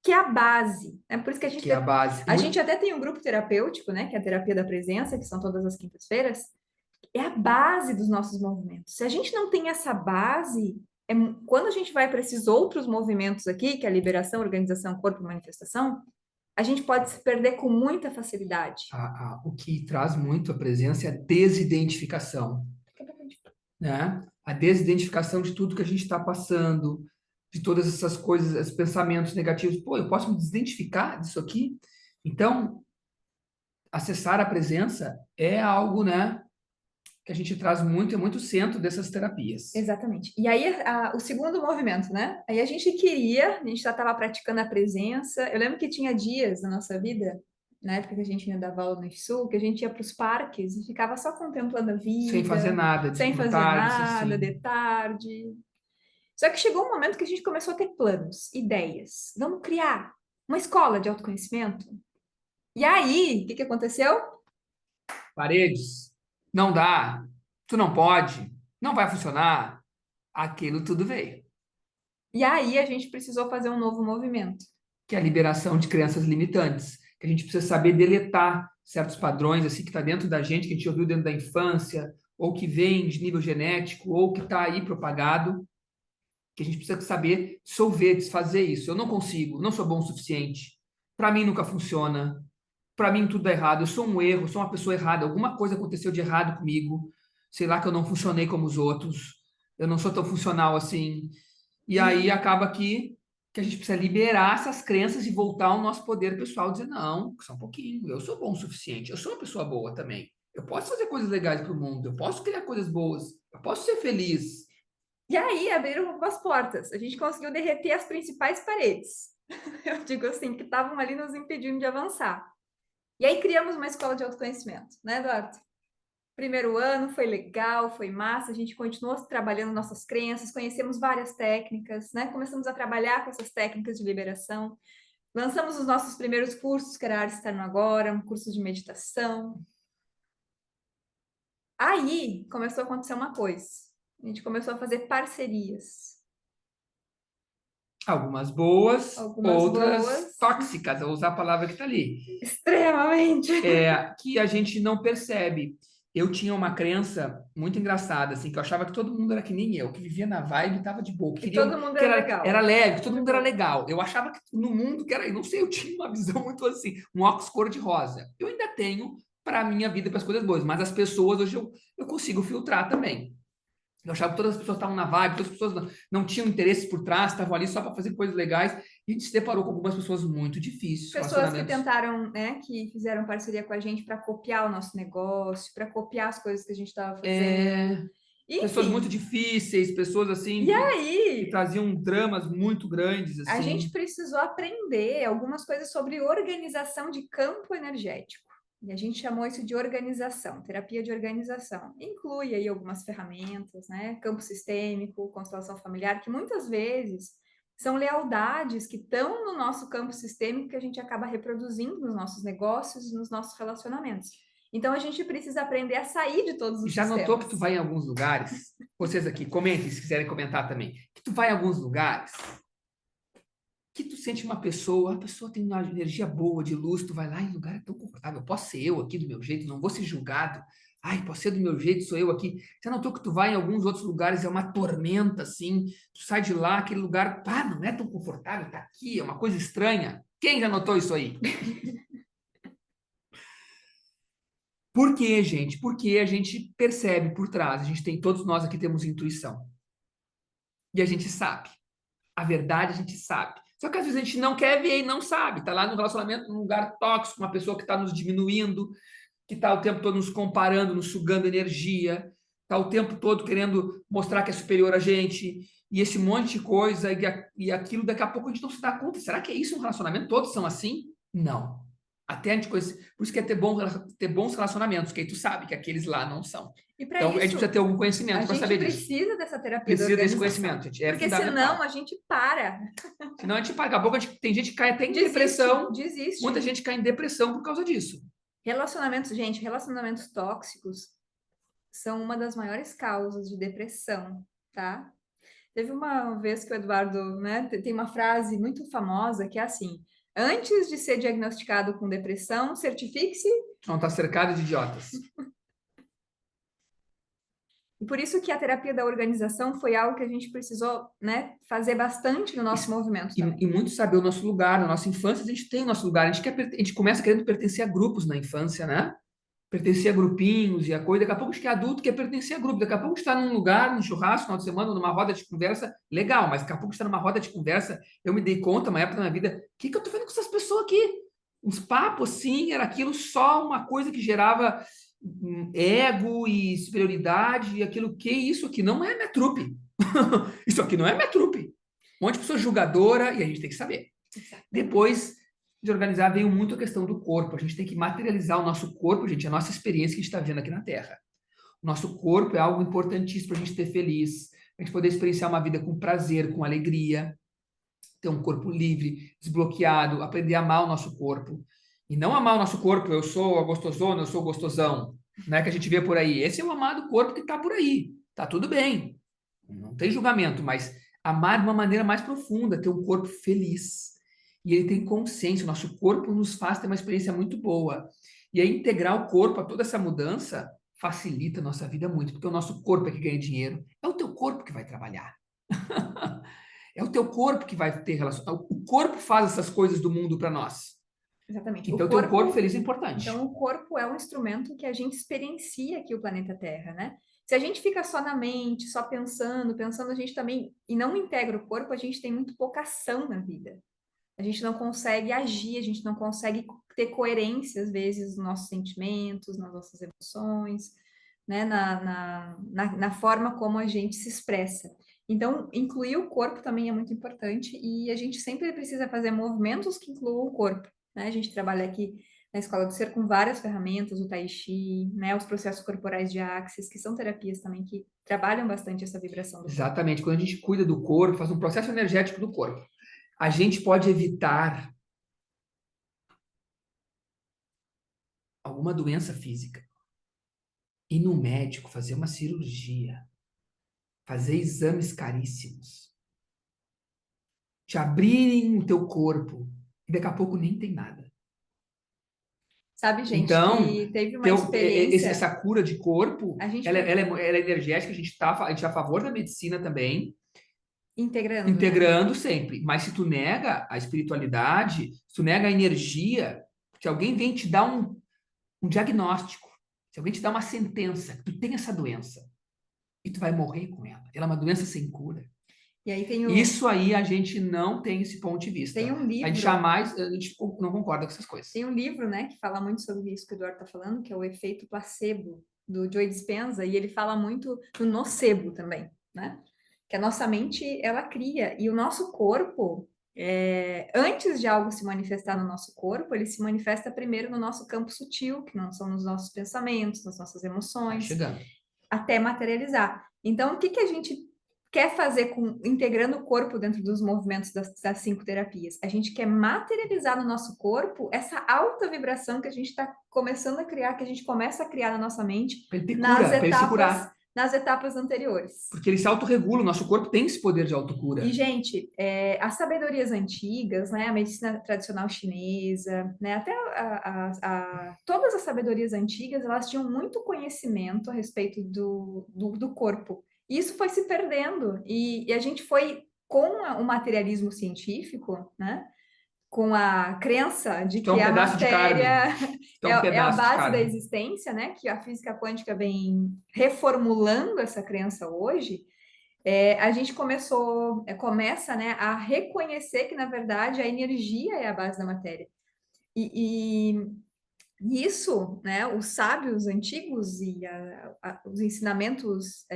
é a base. É por isso que Que é a base. a gente até tem um grupo terapêutico, né? Que é a terapia da presença, que são todas as quintas-feiras. É a base dos nossos movimentos. Se a gente não tem essa base, quando a gente vai para esses outros movimentos aqui, que é a liberação, organização, corpo, manifestação, a gente pode se perder com muita facilidade. O que traz muito a presença é a desidentificação, né? A desidentificação de tudo que a gente está passando, de todas essas coisas, esses pensamentos negativos. Pô, eu posso me desidentificar disso aqui? Então, acessar a presença é algo, né, que a gente traz muito, é muito centro dessas terapias. Exatamente. E aí, o segundo movimento, né? Aí a gente já estava praticando a presença. Eu lembro que tinha dias na nossa vida, na época que a gente ainda dava aula no IFSU, que a gente ia para os parques e ficava só contemplando a vida. Sem fazer nada, sem de fazer tarde, nada, assim. de tarde. Só que chegou um momento que a gente começou a ter planos, ideias. Vamos criar uma escola de autoconhecimento? E aí, o que aconteceu? Paredes, não dá, tu não pode, não vai funcionar. Aquilo tudo veio. E aí a gente precisou fazer um novo movimento. Que é a liberação de crenças limitantes. Que a gente precisa saber deletar certos padrões, assim, que está dentro da gente, que a gente ouviu dentro da infância, ou que vem de nível genético, ou que está aí propagado, que a gente precisa saber dissolver, desfazer isso. Eu não consigo, não sou bom o suficiente. Para mim nunca funciona. para mim tudo dá errado, eu sou um erro, eu sou uma pessoa errada, alguma coisa aconteceu de errado comigo, sei lá que eu não funcionei como os outros, eu não sou tão funcional assim. E aí E acaba que a gente precisa liberar essas crenças e voltar ao nosso poder pessoal, dizer, não, só um pouquinho, eu sou bom o suficiente, eu sou uma pessoa boa também. Eu posso fazer coisas legais para o mundo, eu posso criar coisas boas, eu posso ser feliz. E aí abriram algumas portas. A gente conseguiu derreter as principais paredes. Eu digo assim, que estavam ali nos impedindo de avançar. E aí criamos uma escola de autoconhecimento, né, Eduardo? Primeiro ano foi legal, foi massa, a gente continuou trabalhando nossas crenças, conhecemos várias técnicas, né? Começamos a trabalhar com essas técnicas de liberação. Lançamos os nossos primeiros cursos, que era a Arte Externo Agora, um curso de meditação. Aí começou a acontecer uma coisa. A gente começou a fazer parcerias. Algumas boas, Algumas outras boas, tóxicas, eu vou usar a palavra que está ali, extremamente. que a gente não percebe. Eu tinha uma crença muito engraçada, assim, que eu achava que todo mundo era que nem eu, que vivia na vibe e estava de boa, que Que queria, todo mundo que era era legal. leve, que todo De mundo era boa. legal. Eu achava que no mundo que era, não sei, eu tinha uma visão muito assim, um óculos cor-de-rosa. Eu ainda tenho para a minha vida, para as coisas boas, mas as pessoas hoje eu consigo filtrar também. Eu achava que todas as pessoas estavam na vibe, todas as pessoas não tinham interesse por trás, estavam ali só para fazer coisas legais. E a gente se deparou com algumas pessoas muito difíceis, Pessoas que relacionamentos. tentaram, né, que fizeram parceria com a gente para copiar o nosso negócio, para copiar as coisas que a gente estava fazendo. Pessoas muito Enfim, difíceis, pessoas assim e que aí traziam dramas muito grandes, a gente assim. precisou aprender algumas coisas sobre organização de campo energético. E a gente chamou isso de organização, terapia de organização. Inclui aí algumas ferramentas, né? Campo sistêmico, constelação familiar, que muitas vezes são lealdades que estão no nosso campo sistêmico que a gente acaba reproduzindo nos nossos negócios e nos nossos relacionamentos. Então a gente precisa aprender a sair de todos os Já notou que sistemas. tu vai em alguns lugares? Vocês aqui, comentem se quiserem comentar também. Que tu vai em alguns lugares que tu sente uma pessoa, a pessoa tem uma energia boa, de luz, tu vai lá e o lugar é tão confortável. Posso ser eu aqui do meu jeito, não vou ser julgado. Ai, posso ser do meu jeito, sou eu aqui. Já notou que tu vai em alguns outros lugares, é uma tormenta, assim, tu sai de lá, aquele lugar, pá, não é tão confortável, tá aqui, é uma coisa estranha. Quem já notou isso aí? Por quê, gente? Porque a gente percebe por trás, a gente tem, todos nós aqui temos intuição. E a gente sabe. A verdade a gente sabe. Só que às vezes a gente não quer ver e não sabe. Está lá no relacionamento, num lugar tóxico, uma pessoa que está nos diminuindo, que está o tempo todo nos comparando, nos sugando energia, está o tempo todo querendo mostrar que é superior a gente, e esse monte de coisa, e aquilo, daqui a pouco a gente não se dá conta. Será que é isso um relacionamento? Todos são assim? Não. Até a gente conhece, por isso que é ter bons relacionamentos, que aí tu sabe que aqueles lá não são. E para Então, a gente precisa isso, ter algum a conhecimento para gente saber disso. precisa dessa terapia da Precisa desse organização, conhecimento, gente. É porque senão a fundamental. gente para. Senão a gente, daqui a pouco tem gente que cai até em Desiste, depressão. Muita desiste. gente cai em depressão por causa disso. Relacionamentos, gente, relacionamentos tóxicos são uma das maiores causas de depressão, tá? Teve uma vez que o Eduardo, né, tem uma frase muito famosa que é assim: antes de ser diagnosticado com depressão, certifique-se. Não está cercado de idiotas. E por isso que a terapia da organização foi algo que a gente precisou, né, fazer bastante no nosso movimento também. E muito saber o nosso lugar. Na nossa infância, a gente tem o nosso lugar. A gente começa querendo pertencer a grupos na infância, né? Pertencer a grupinhos e a coisa. Daqui a pouco a gente que é adulto quer pertencer a grupo. Daqui a pouco a gente está num lugar, num churrasco, no final de semana, numa roda de conversa, legal. Mas daqui a pouco a gente está numa roda de conversa. Eu me dei conta, uma época da minha vida, o que que eu tô fazendo com essas pessoas aqui? Uns papos, assim, era aquilo só uma coisa que gerava ego e superioridade. E aquilo, que isso aqui não é minha trupe. Isso aqui não é minha trupe. Um monte de pessoa julgadora e a gente tem que saber. Depois de organizar, veio muito a questão do corpo. A gente tem que materializar o nosso corpo, gente, a nossa experiência que a gente está vendo aqui na Terra. O nosso corpo é algo importantíssimo para a gente ter feliz, para a gente poder experienciar uma vida com prazer, com alegria, ter um corpo livre, desbloqueado, aprender a amar o nosso corpo. E não amar o nosso corpo, eu sou a gostosona, eu sou o gostosão, né, que a gente vê por aí. Esse é o amado corpo que está por aí. Tá tudo bem. Não tem julgamento, mas amar de uma maneira mais profunda, ter um corpo feliz. E ele tem consciência, o nosso corpo nos faz ter uma experiência muito boa. E aí integrar o corpo a toda essa mudança facilita a nossa vida muito, porque o nosso corpo é que ganha dinheiro. É o teu corpo que vai trabalhar. É o teu corpo que vai ter relação. O corpo faz essas coisas do mundo para nós. Exatamente. Então, ter um corpo feliz é importante. Então, o corpo é um instrumento que a gente experiencia aqui o planeta Terra, né? Se a gente fica só na mente, só pensando, pensando, a gente também, e não integra o corpo, a gente tem muito pouca ação na vida. A gente não consegue agir, a gente não consegue ter coerência, às vezes, nos nossos sentimentos, nas nossas emoções, né? Na forma como a gente se expressa. Então, incluir o corpo também é muito importante e a gente sempre precisa fazer movimentos que incluam o corpo, né? A gente trabalha aqui na Escola do Ser com várias ferramentas, o Tai Chi, né? Os processos corporais de Axis, que são terapias também que trabalham bastante essa vibração do corpo. Exatamente. Quando a gente cuida do corpo, faz um processo energético do corpo, a gente pode evitar alguma doença física. Ir no médico, fazer uma cirurgia, fazer exames caríssimos, te abrirem o teu corpo e daqui a pouco nem tem nada. Sabe, gente, Então, que teve uma experiência... essa cura de corpo, A gente ela é energética, a gente é a favor da medicina também, integrando, né? integrando sempre. Mas se tu nega a espiritualidade, se tu nega a energia, se alguém vem te dar um diagnóstico, se alguém te dá uma sentença, que tu tem essa doença, e tu vai morrer com ela, ela é uma doença sem cura. E aí tem Isso aí a gente não tem esse ponto de vista. Tem um livro... A gente não concorda com essas coisas. Tem um livro, né, que fala muito sobre isso que o Eduardo está falando, que é o efeito placebo, do Joe Dispenza, e ele fala muito do nocebo também, né? Que a nossa mente, ela cria, e o nosso corpo, antes de algo se manifestar no nosso corpo, ele se manifesta primeiro no nosso campo sutil, que não são nos nossos pensamentos, nas nossas Vai emoções, chegando. até materializar. Então, o que que a gente quer fazer integrando o corpo dentro dos movimentos das 5 terapias? A gente quer materializar no nosso corpo essa alta vibração que a gente está começando a criar, que a gente começa a criar na nossa mente Para ele ter cura, para ele se curar. nas etapas anteriores. Porque ele se autorregula, o nosso corpo tem esse poder de autocura. E, gente, as sabedorias antigas, né, a medicina tradicional chinesa, né, até todas as sabedorias antigas, elas tinham muito conhecimento a respeito do corpo. E isso foi se perdendo. E a gente foi, com o materialismo científico, né, com a crença de Então, que um a pedaço de carne. matéria Então, um é a pedaço de base da carne. existência, né, que a física quântica vem reformulando essa crença hoje. A gente começa, né, a reconhecer que, na verdade, a energia é a base da matéria. E isso, né, os sábios antigos e os ensinamentos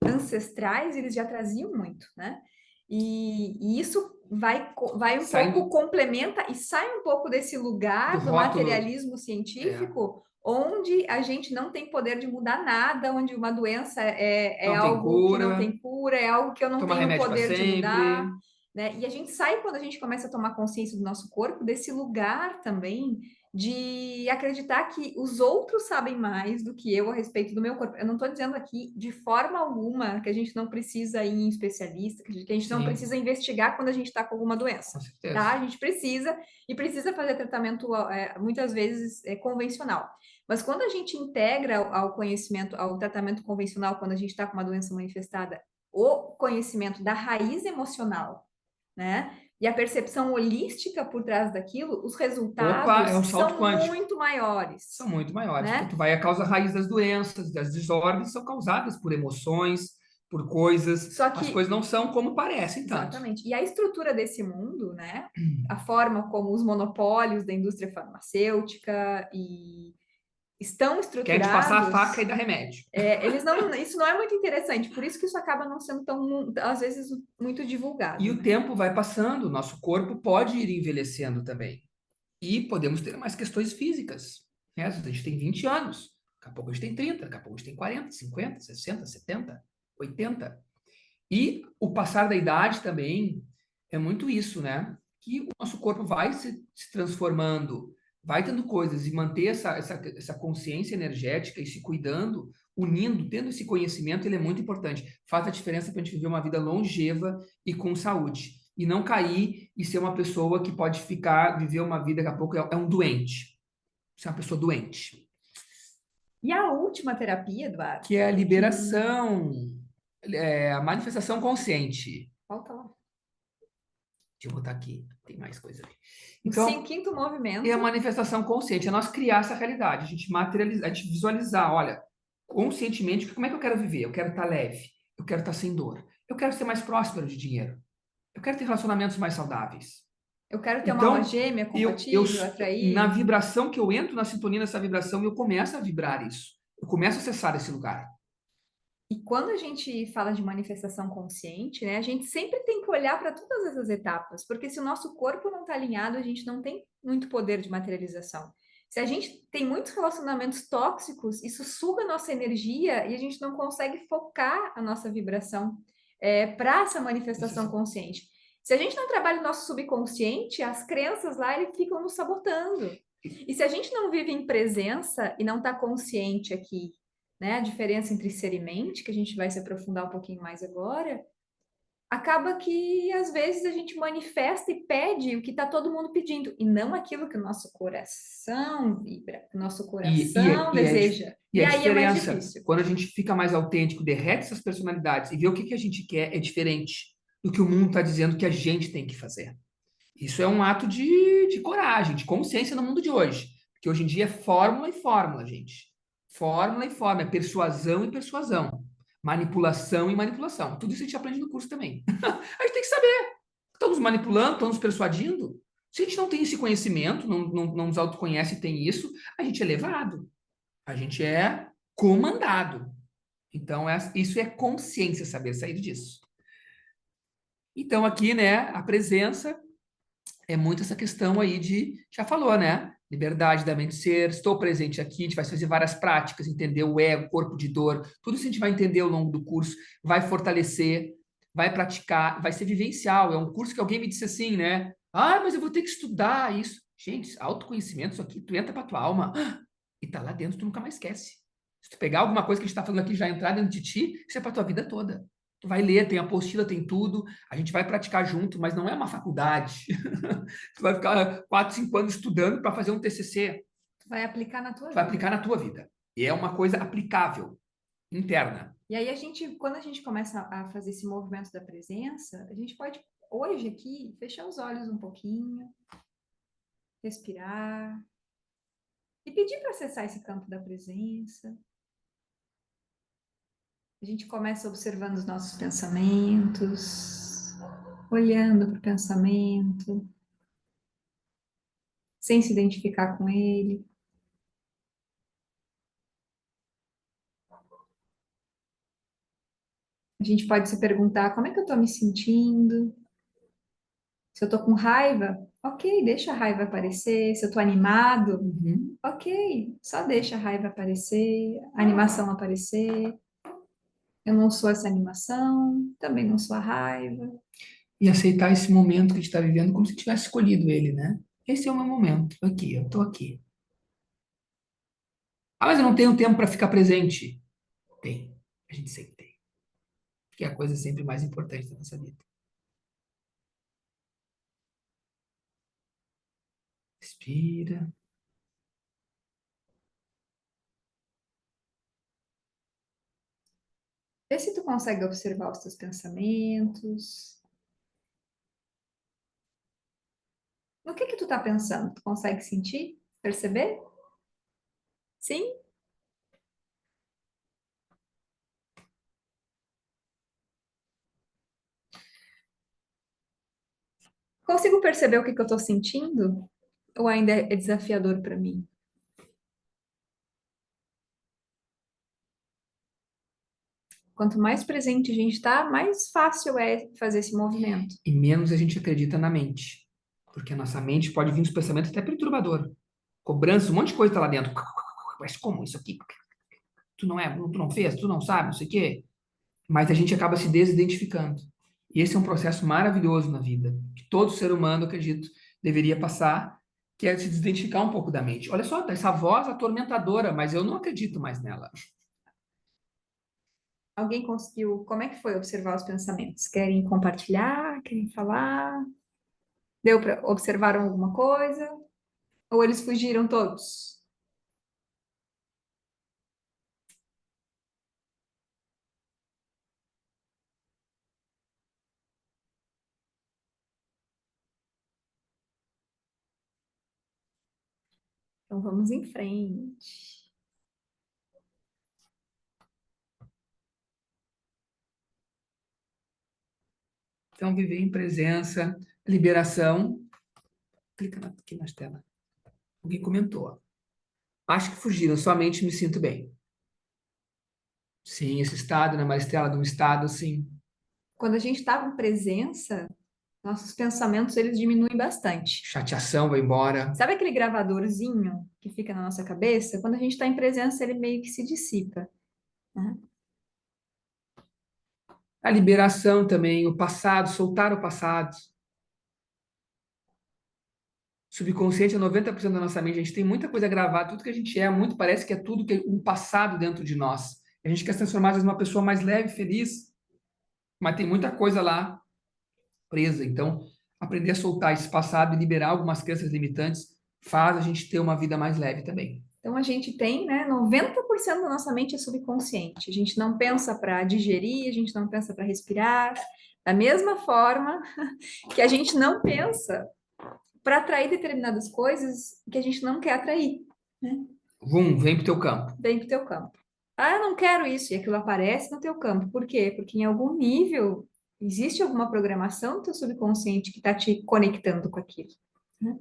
ancestrais, eles já traziam muito, né? E isso vai um pouco, complementa e sai um pouco desse lugar do materialismo científico, onde a gente não tem poder de mudar nada, onde uma doença é algo que não tem cura, é algo que eu não tenho poder de mudar, né? E a gente sai, quando a gente começa a tomar consciência do nosso corpo, desse lugar também de acreditar que os outros sabem mais do que eu a respeito do meu corpo. Eu não estou dizendo aqui de forma alguma que a gente não precisa ir em especialista, que a gente não precisa investigar quando a gente está com alguma doença. Tá? A gente precisa, e precisa fazer tratamento muitas vezes convencional. Mas quando a gente integra ao conhecimento, ao tratamento convencional, quando a gente está com uma doença manifestada, o conhecimento da raiz emocional, né? E a percepção holística por trás daquilo, os resultados são muito maiores. São muito maiores. Né? Porque tu vai à causa raiz das doenças, das desordens, são causadas por emoções, por coisas. Só que, as coisas não são como parecem tanto. Exatamente. E a estrutura desse mundo, né? A forma como os monopólios da indústria farmacêutica estão estruturados... Quer te passar a faca e dar remédio. Isso não é muito interessante, por isso que isso acaba não sendo tão, às vezes, muito divulgado. E o tempo vai passando, nosso corpo pode ir envelhecendo também. E podemos ter mais questões físicas. Né? A gente tem 20 anos, daqui a pouco a gente tem 30, daqui a pouco a gente tem 40, 50, 60, 70, 80. E o passar da idade também é muito isso, né? Que o nosso corpo vai se transformando, vai tendo coisas, e manter essa consciência energética e se cuidando, unindo, tendo esse conhecimento, ele é muito importante. Faz a diferença para a gente viver uma vida longeva e com saúde. E não cair e ser uma pessoa que pode viver uma vida, daqui a pouco é um doente. Ser uma pessoa doente. E a última terapia, Eduardo? Que é a liberação, a manifestação consciente. Volta lá. Deixa eu botar aqui, tem mais coisa ali. Sim, Então, quinto movimento. é a manifestação consciente, é nós criar essa realidade, a gente materializar, a gente visualizar, olha, conscientemente, como é que eu quero viver? Eu quero estar leve, eu quero estar sem dor, eu quero ser mais próspero de dinheiro, eu quero ter relacionamentos mais saudáveis. Eu quero ter uma alma Então, gêmea eu compatível, na atrair. vibração que eu entro na sintonia dessa vibração, eu começo a vibrar isso. Eu começo a acessar esse lugar. E quando a gente fala de manifestação consciente, né, a gente sempre tem que olhar para todas essas etapas, porque se o nosso corpo não está alinhado, a gente não tem muito poder de materialização. Se a gente tem muitos relacionamentos tóxicos, isso suga a nossa energia e a gente não consegue focar a nossa vibração para essa manifestação consciente. Se a gente não trabalha o nosso subconsciente, as crenças lá ele ficam nos sabotando. E se a gente não vive em presença e não está consciente aqui, né, a diferença entre ser e mente, que a gente vai se aprofundar um pouquinho mais agora, acaba que às vezes a gente manifesta e pede o que está todo mundo pedindo, e não aquilo que o nosso coração vibra, que o nosso E, e, coração e, é, deseja. e E a aí é mais diferença, difícil. quando a gente fica mais autêntico, derrete essas personalidades e vê o que a gente quer, é diferente do que o mundo está dizendo que a gente tem que fazer. Isso é um ato de coragem, de consciência no mundo de hoje. Porque hoje em dia é fórmula e fórmula, gente. Fórmula e fórmula, é persuasão e persuasão. Manipulação e manipulação. Tudo isso a gente aprende no curso também. A gente tem que saber. Estamos manipulando, estamos persuadindo. Se a gente não tem esse conhecimento, não nos autoconhece e tem isso, a gente é levado. A gente é comandado. Então, isso é consciência, saber sair disso. Então, aqui, né, a presença é muito essa questão aí já falou, né? Liberdade da mente ser, estou presente aqui, a gente vai fazer várias práticas, entender o ego, corpo de dor, tudo isso a gente vai entender ao longo do curso, vai fortalecer, vai praticar, vai ser vivencial. É um curso que alguém me disse assim, né? Ah, mas eu vou ter que estudar isso. Gente, autoconhecimento, isso aqui, tu entra pra tua alma e tá lá dentro, tu nunca mais esquece. Se tu pegar alguma coisa que a gente tá falando aqui já entrar dentro de ti, isso é pra tua vida toda. Tu vai ler, tem apostila, tem tudo, a gente vai praticar junto, mas não é uma faculdade. Tu vai ficar 4, 5 anos estudando para fazer um TCC. Vai aplicar na tua Tu vai vida. aplicar na tua vida. E é uma coisa aplicável, interna. E aí quando a gente começa a fazer esse movimento da presença, a gente pode hoje aqui fechar os olhos um pouquinho, respirar e pedir para acessar esse campo da presença. A gente começa observando os nossos pensamentos, olhando para o pensamento, sem se identificar com ele. A gente pode se perguntar como é que eu estou me sentindo? Se eu estou com raiva, ok, deixa a raiva aparecer. Se eu estou animado, Uhum. ok, só deixa a raiva aparecer, a animação aparecer. Eu não sou essa animação, também não sou a raiva. E aceitar esse momento que a gente está vivendo como se tivesse escolhido ele, né? Esse é o meu momento. Aqui, eu estou aqui. Ah, mas eu não tenho tempo para ficar presente. Tem. A gente sempre tem. Porque é a coisa sempre mais importante da nossa vida. Respira. Vê se tu consegue observar os teus pensamentos. No que tu tá pensando? Tu consegue sentir? Perceber? Sim? Consigo perceber o que eu tô sentindo? Ou ainda é desafiador para mim? Quanto mais presente a gente tá, mais fácil é fazer esse movimento. E menos a gente acredita na mente. Porque a nossa mente pode vir uns pensamentos até perturbador. Cobrança, um monte de coisa tá lá dentro. Mas como isso aqui? Tu não fez, tu não sabe, não sei o quê. Mas a gente acaba se desidentificando. E esse é um processo maravilhoso na vida, que todo ser humano, eu acredito, deveria passar, que é se desidentificar um pouco da mente. Olha só, essa voz atormentadora, mas eu não acredito mais nela. Alguém conseguiu? Como é que foi observar os pensamentos? Querem compartilhar? Querem falar? Deu para observaram alguma coisa? Ou eles fugiram todos? Então, vamos em frente. Então, viver em presença, liberação. Clica aqui na tela. Alguém comentou. Acho que fugiram, somente me sinto bem. Sim, esse estado, né, Maristela, de um estado assim, Quando a gente está com presença, nossos pensamentos, eles diminuem bastante. chateação vai embora. Sabe aquele gravadorzinho que fica na nossa cabeça? Quando a gente está em presença, ele meio que se dissipa, né? A liberação também, o passado, soltar o passado. Subconsciente é 90% da nossa mente. A gente tem muita coisa gravada, tudo que a gente é, muito parece que é tudo que é um passado dentro de nós. A gente quer se transformar às vezes, numa pessoa mais leve, feliz, mas tem muita coisa lá presa. Então, aprender a soltar esse passado e liberar algumas crenças limitantes faz a gente ter uma vida mais leve também. Então, a gente tem, né, 90% da nossa mente é subconsciente. A gente não pensa para digerir, a gente não pensa para respirar. Da mesma forma que a gente não pensa para atrair determinadas coisas que a gente não quer atrair, né? Vum, vem pro teu campo. Vem para o teu campo. Ah, eu não quero isso, e aquilo aparece no teu campo. Por quê? Porque em algum nível existe alguma programação do teu subconsciente que está te conectando com aquilo, né?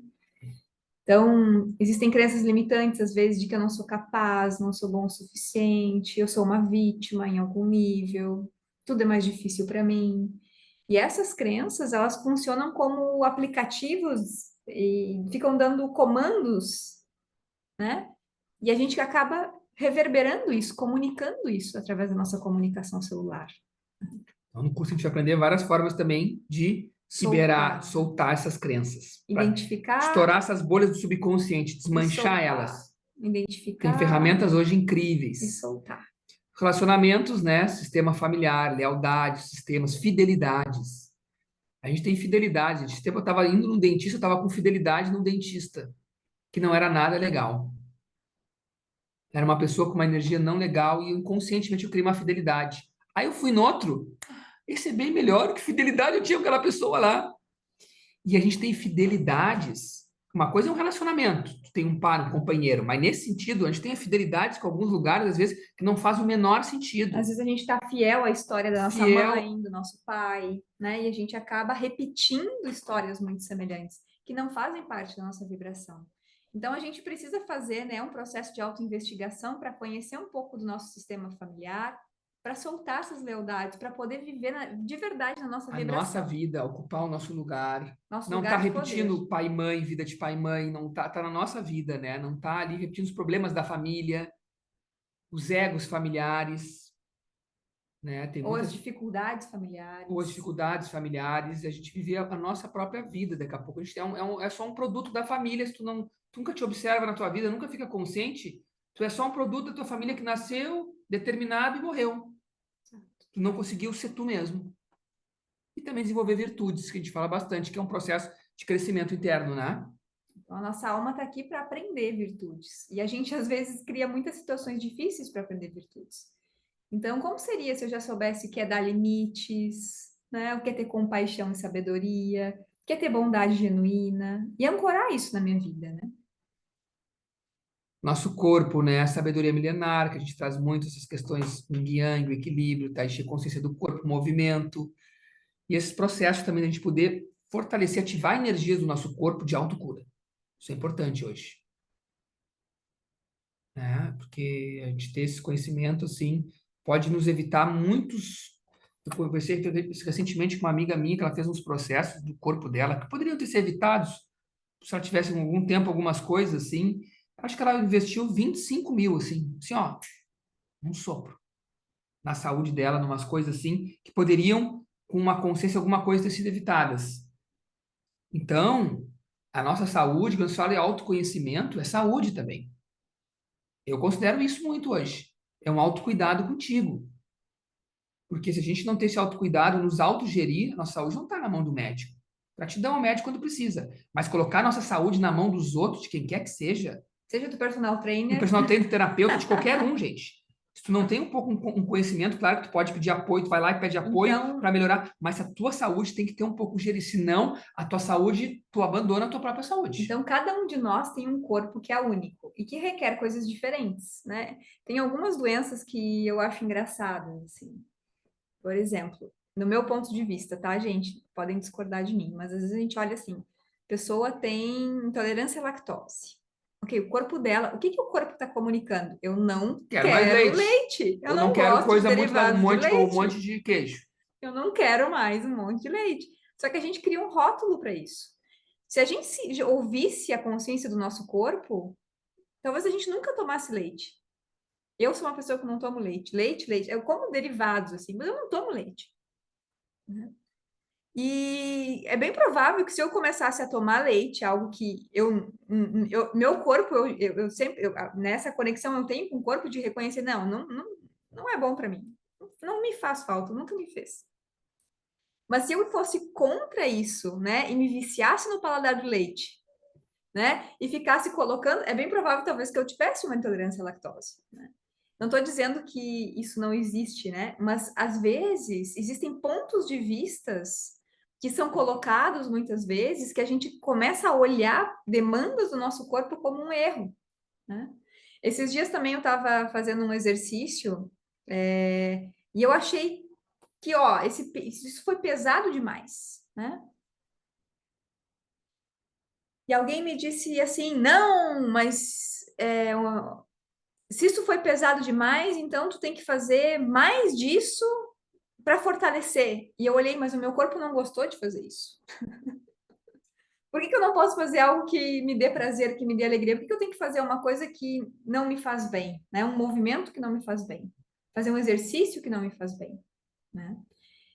Então, existem crenças limitantes, às vezes, de que eu não sou capaz, não sou bom o suficiente, eu sou uma vítima em algum nível, tudo é mais difícil para mim. E essas crenças, elas funcionam como aplicativos e ficam dando comandos, né? E a gente acaba reverberando isso, comunicando isso através da nossa comunicação celular. Então, no curso a gente vai aprender várias formas também de liberar, Soltar, soltar essas crenças, para identificar estourar essas bolhas do subconsciente, e desmanchar soltar. elas. Tem Identificar ferramentas hoje e incríveis. soltar. Relacionamentos, né? Sistema familiar, lealdade, sistemas, fidelidades. A gente tem fidelidade. Esse tempo eu estava indo no dentista, eu estava com fidelidade no dentista, que não era nada legal. Era uma pessoa com uma energia não legal e inconscientemente eu criei uma fidelidade. Aí eu fui no outro, esse é bem melhor, que fidelidade eu tinha com aquela pessoa lá. E a gente tem fidelidades. Uma coisa é um relacionamento, tu tem um par, um companheiro, mas nesse sentido, a gente tem fidelidades com alguns lugares, às vezes, que não faz o menor sentido. Às vezes a gente está fiel à história da nossa Fiel, mãe, do nosso pai, né? E a gente acaba repetindo histórias muito semelhantes, que não fazem parte da nossa vibração. Então a gente precisa fazer, né, um processo de autoinvestigação para conhecer um pouco do nosso sistema familiar, para soltar essas lealdades, para poder viver de verdade na nossa a nossa vibração, vida, ocupar o nosso lugar. nosso Não tá lugar de poder. repetindo pai e mãe, vida de pai e mãe, não tá na nossa vida, né? Não tá ali repetindo os problemas da família, os egos familiares, né? Tem Ou as muitas dificuldades ou as familiares. dificuldades familiares, a gente vive a nossa própria vida. Daqui a pouco a gente é só um produto da família. Se tu nunca te observa na tua vida, nunca fica consciente, tu é só um produto da tua família que nasceu determinado e morreu. Tu não conseguiu ser tu mesmo. E também desenvolver virtudes, que a gente fala bastante, que é um processo de crescimento interno, né? Então, a nossa alma está aqui para aprender virtudes. E a gente, às vezes, cria muitas situações difíceis para aprender virtudes. Então, como seria se eu já soubesse o que é dar limites, né? O que é ter compaixão e sabedoria, o que é ter bondade genuína, e ancorar isso na minha vida, né? Nosso corpo, né? A sabedoria milenar, que a gente traz muito essas questões yin yang, o equilíbrio, tai chi, consciência do corpo, movimento. E esses processos também da gente poder fortalecer, ativar energias do nosso corpo de autocura. Isso é importante hoje, né? Porque a gente ter esse conhecimento, assim, pode nos evitar muitos. Eu conversei recentemente com uma amiga minha que ela fez uns processos do corpo dela que poderiam ter sido evitados se ela tivesse algum tempo, algumas coisas, assim. Acho que ela investiu 25 mil, assim, ó, um sopro na saúde dela, numas coisas assim, que poderiam, com uma consciência, alguma coisa ter sido evitadas. Então, a nossa saúde, quando se fala em autoconhecimento, é saúde também. Eu considero isso muito hoje. É um autocuidado contigo. Porque se a gente não ter esse autocuidado, nos autogerir, a nossa saúde não está na mão do médico. Gratidão ao médico quando precisa. Mas colocar a nossa saúde na mão dos outros, de quem quer que seja, Seja do personal do trainer, personal trainer, do terapeuta, de qualquer um, gente. Se tu não tem um pouco um conhecimento, claro que tu pode pedir apoio, tu vai lá e pede apoio Então, para melhorar, mas a tua saúde tem que ter um pouco de gerir, senão a tua saúde, tu abandona a tua própria saúde. então, cada um de nós tem um corpo que é único e que requer coisas diferentes, né? Tem algumas doenças que eu acho engraçadas, assim. Por exemplo, no meu ponto de vista, tá, gente? Podem discordar de mim, mas às vezes a gente olha assim, pessoa tem intolerância à lactose. Ok, o corpo dela, o que que o corpo está comunicando? Eu não Quero mais quero leite. leite, eu Eu não não quero gosto de coisa muito, um derivados de monte ou um leite, monte de queijo. eu não quero mais um monte de leite. Só que a gente cria um rótulo para isso. Se a gente ouvisse a consciência do nosso corpo, talvez a gente nunca tomasse leite. Eu sou uma pessoa que não tomo leite. Leite. Eu como derivados, assim, mas eu não tomo leite. Né? E é bem provável que se eu começasse a tomar leite, algo que meu corpo, eu sempre, nessa conexão eu tenho com o corpo de reconhecer, não é bom para mim. Não me faz falta, nunca me fez. Mas se eu fosse contra isso, né, e me viciasse no paladar do leite, né, e ficasse colocando, é bem provável talvez que eu tivesse uma intolerância à lactose, né? Não estou dizendo que isso não existe, né? Mas às vezes existem pontos de vistas que são colocados muitas vezes que a gente começa a olhar demandas do nosso corpo como um erro, né? Esses dias também eu estava fazendo um exercício e eu achei que, ó, isso foi pesado demais, né? E alguém me disse assim, não, mas se isso foi pesado demais, então tu tem que fazer mais disso para fortalecer. E eu olhei, mas o meu corpo não gostou de fazer isso. Por que que eu não posso fazer algo que me dê prazer, que me dê alegria? Por que que eu tenho que fazer uma coisa que não me faz bem, né? Um movimento que não me faz bem, fazer um exercício que não me faz bem, né?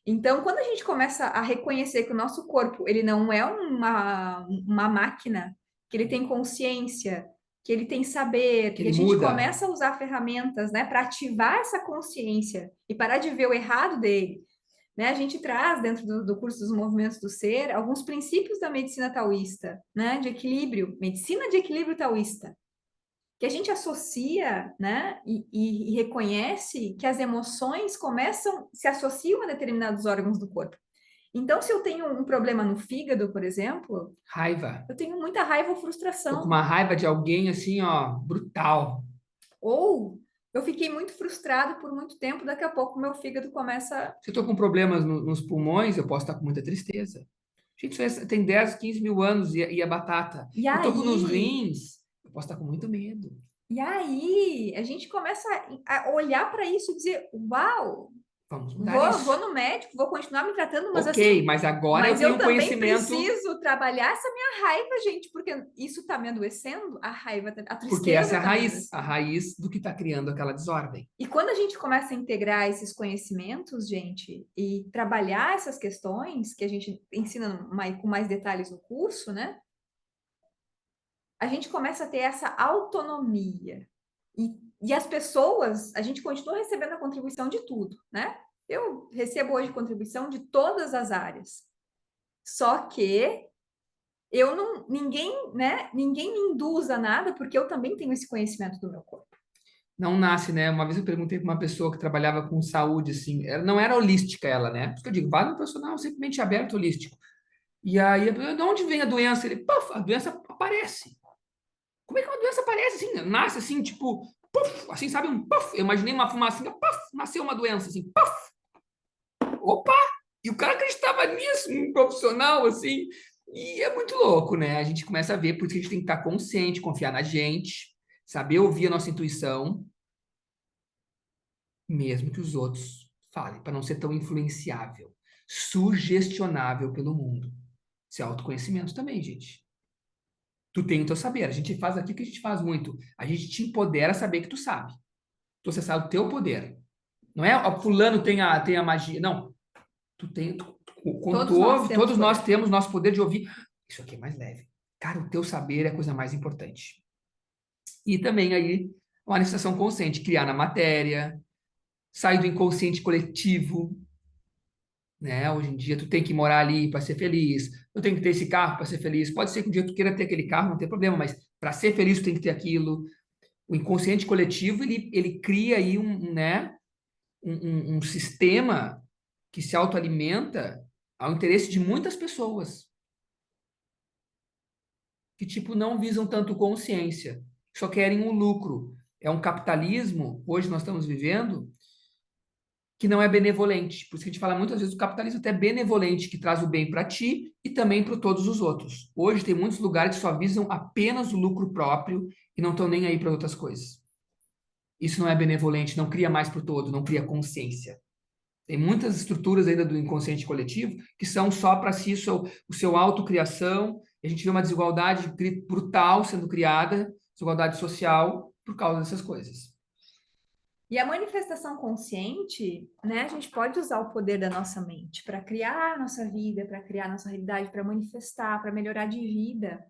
Então, quando a gente começa a reconhecer que o nosso corpo, ele não é uma máquina, que ele tem consciência, que ele tem saber, Que e a ele gente muda. começa a usar ferramentas, né, para ativar essa consciência e parar de ver o errado dele, né? A gente traz dentro do curso dos movimentos do ser alguns princípios da medicina taoísta, né, de equilíbrio, medicina de equilíbrio taoísta, que a gente associa, né, e reconhece que as emoções se associam a determinados órgãos do corpo. Então, se eu tenho um problema no fígado, por exemplo, Raiva. eu tenho muita raiva ou Tô com frustração. uma raiva de alguém assim, ó, brutal. Ou eu fiquei muito frustrado por muito tempo, daqui a pouco meu fígado começa. Se eu tô com problemas nos pulmões, eu posso estar com muita tristeza. Gente, tem 10, 15 mil anos e a batata. E Eu tô com nos aí, rins, eu posso estar com muito medo. a gente começa a olhar para isso e dizer: Uau, Vamos mudar vou isso. no médico, vou continuar me tratando, mas Ok, assim, mas agora eu mas tenho eu um também conhecimento, preciso trabalhar essa minha raiva, gente, porque isso tá me adoecendo, a raiva, a porque essa é tristeza tá me a adoecendo. raiz do que está criando aquela desordem. E quando a gente começa a integrar esses conhecimentos, gente, e trabalhar essas questões que a gente ensina com mais detalhes no curso, né? A gente começa a ter essa autonomia. E as pessoas, a gente continua recebendo a contribuição de tudo, né? Eu recebo hoje contribuição de todas as áreas. Só que eu não, ninguém, né? Ninguém me induz a nada, porque eu também tenho esse conhecimento do meu corpo. Não nasce, né? Uma vez eu perguntei para uma pessoa que trabalhava com saúde, assim, ela não era holística ela, né? Por isso que eu digo, vá no profissional simplesmente aberto holístico. E aí, de onde vem a doença? Ele, puf, a doença aparece. Como é que uma doença aparece assim? Nasce assim, tipo, puf, assim, sabe, um puf. Eu imaginei uma fumacinha, puf, nasceu uma doença, assim, puf. Opa! E o cara acreditava nisso, um profissional, assim. E é muito louco, né? A gente começa a ver, por isso que a gente tem que estar consciente, confiar na gente, saber ouvir a nossa intuição, mesmo que os outros falem, para não ser tão influenciável, sugestionável pelo mundo. Isso é autoconhecimento também, gente. Tu tem o teu saber. A gente faz aqui o que a gente faz muito. A gente te empodera a saber que tu sabe. Tu acessar o teu poder. Não é o fulano tem a magia. Não. Quando tu Todos nós ouve, temos todos nós poder. temos nosso poder de ouvir. Isso aqui é mais leve. Cara, o teu saber é a coisa mais importante. E também aí, uma manifestação consciente, criar na matéria, sair do inconsciente coletivo, né? Hoje em dia tu tem que morar ali para ser feliz, eu tenho que ter esse carro para ser feliz. Pode ser que um dia tu queira ter aquele carro, não tem problema, mas para ser feliz tu tem que ter aquilo. O inconsciente coletivo, ele cria aí né, um sistema que se autoalimenta ao interesse de muitas pessoas, que, tipo, não visam tanto consciência, só querem um lucro. É um capitalismo, hoje nós estamos vivendo, que não é benevolente. Por isso que a gente fala muitas vezes do capitalismo até benevolente, que traz o bem para ti e também para todos os outros. Hoje tem muitos lugares que só visam apenas o lucro próprio e não estão nem aí para outras coisas. Isso não é benevolente, não cria mais para o todo, não cria consciência. Tem muitas estruturas ainda do inconsciente coletivo que são só para si o seu autocriação. A gente vê uma desigualdade brutal sendo criada, desigualdade social, por causa dessas coisas. E a manifestação consciente, né? A gente pode usar o poder da nossa mente para criar a nossa vida, para criar a nossa realidade, para manifestar, para melhorar de vida.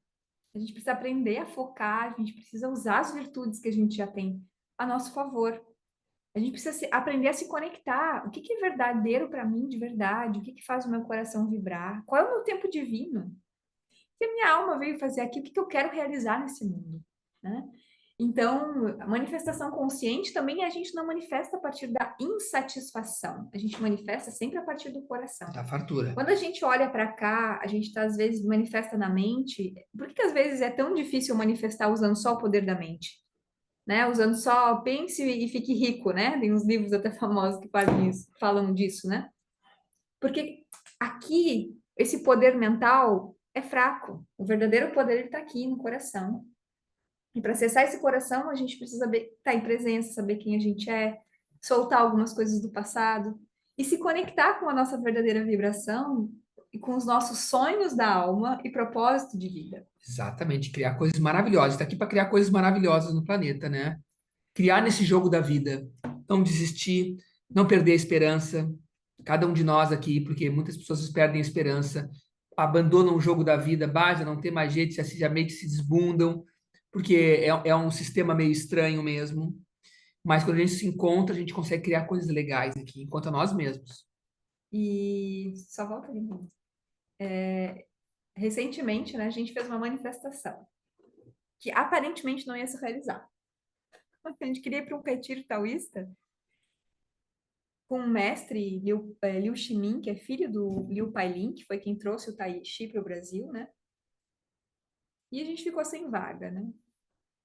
A gente precisa aprender a focar, a gente precisa usar as virtudes que a gente já tem a nosso favor. A gente precisa aprender a se conectar. O que que é verdadeiro para mim de verdade? O que que faz o meu coração vibrar? Qual é o meu tempo divino? O que a minha alma veio fazer aqui? O que que eu quero realizar nesse mundo? Né? Então, a manifestação consciente também a gente não manifesta a partir da insatisfação. A gente manifesta sempre a partir do coração. Da fartura. Quando a gente olha para cá, a gente às vezes manifesta na mente. Por que que às vezes é tão difícil manifestar usando só o poder da mente? Né? Usando só pense e fique rico, né? Tem uns livros até famosos que fazem isso, falam disso, né? Porque aqui esse poder mental é fraco. O verdadeiro poder está aqui no coração. E para acessar esse coração, a gente precisa estar em presença, saber quem a gente é, soltar algumas coisas do passado e se conectar com a nossa verdadeira vibração e com os nossos sonhos da alma e propósito de vida. Exatamente, criar coisas maravilhosas. Está aqui para criar coisas maravilhosas no planeta, né? Criar nesse jogo da vida, não desistir, não perder a esperança. Cada um de nós aqui, porque muitas pessoas perdem a esperança, abandonam o jogo da vida, basta não ter mais jeito, já meio que se desbundam, porque é um sistema meio estranho mesmo. Mas quando a gente se encontra, a gente consegue criar coisas legais aqui, enquanto a nós mesmos. E só volta ali. Recentemente, né, a gente fez uma manifestação que aparentemente não ia se realizar. A gente queria ir para um retiro taoísta com o mestre Liu Shimin, que é filho do Liu Pailin, que foi quem trouxe o Tai Chi para o Brasil, né? E a gente ficou sem vaga, né?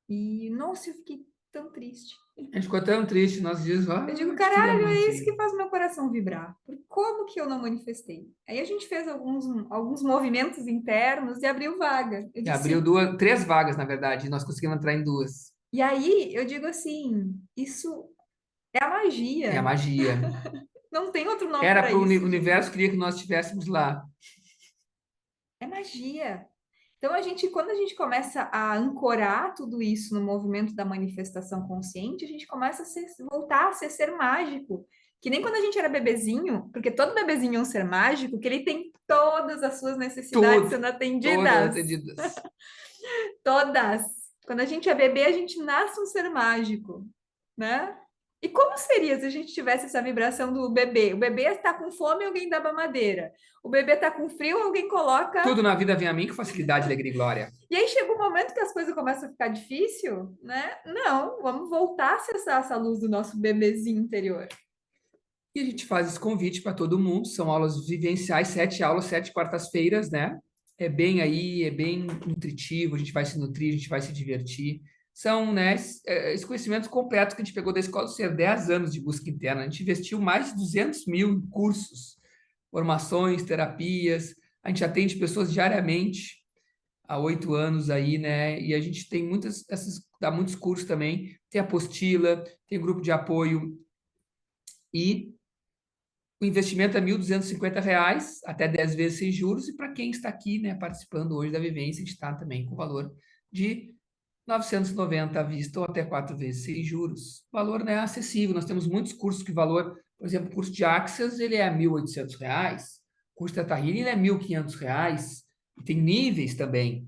E, nossa, eu fiquei tão triste. A gente ficou tão triste, nós dias, Eu digo, queria caralho, é muito isso que ir. faz meu coração vibrar. Como que eu não manifestei? Aí a gente fez alguns movimentos internos e abriu vaga. Eu E abriu disse, três vagas, na verdade, e nós conseguimos entrar em duas. e aí eu digo assim, isso é a É a magia. magia. Não tem outro nome Era para para o isso, universo gente. queria que nós estivéssemos lá. É magia. Então, quando a gente começa a ancorar tudo isso no movimento da manifestação consciente, a gente começa voltar a ser mágico. Que nem quando a gente era bebezinho, porque todo bebezinho é um ser mágico, que ele tem todas as suas necessidades Tudo, sendo todas atendidas. atendidas. Todas. Quando a gente é bebê, a gente nasce um ser mágico, né? E como seria se a gente tivesse essa vibração do bebê? O bebê está com fome, alguém dá mamadeira. O bebê está com frio, alguém coloca. Tudo na vida vem a mim com facilidade, alegria e glória. E aí chega um momento que as coisas começam a ficar difícil, né? Não, vamos voltar a acessar essa luz do nosso bebezinho interior. E a gente faz esse convite para todo mundo. São aulas vivenciais, 7 aulas, 7 quartas-feiras, né? É bem aí, é bem nutritivo. A gente vai se nutrir, a gente vai se divertir. São, né, esse conhecimento completo que a gente pegou da Escola do Ser, 10 anos de busca interna. A gente investiu mais de 200 mil em cursos, formações, terapias. A gente atende pessoas diariamente há 8 anos aí, né? E a gente tem dá muitos cursos também. Tem apostila, tem grupo de apoio e o investimento é R$ 1.250, até 10 vezes sem juros, e para quem está aqui, né, participando hoje da vivência, a gente está também com o valor de 990 à vista ou até 4 vezes sem juros. O valor, né, acessível. Nós temos muitos cursos que o valor, por exemplo, o curso de Axis, ele é R$ 1.800, o curso de Teta Healing, ele é R$ 1.500, e tem níveis também.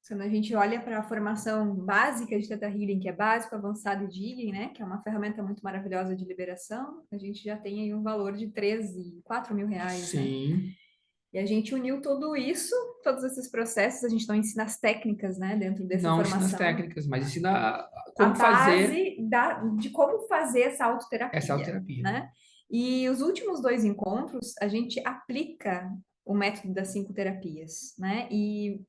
Quando a gente olha para a formação básica de Theta Healing, que é básico, avançado e Digging, né? Que é uma ferramenta muito maravilhosa de liberação, a gente já tem aí um valor de 13, 4 mil reais, né? Sim. E a gente uniu tudo isso, todos esses processos, a gente não ensina as técnicas, né, dentro dessa Não ensina as formação, técnicas, mas ensina a como fazer base de como fazer essa essa autoterapia, autoterapia. né? E os últimos dois encontros, a gente aplica o método das 5 terapias, né? E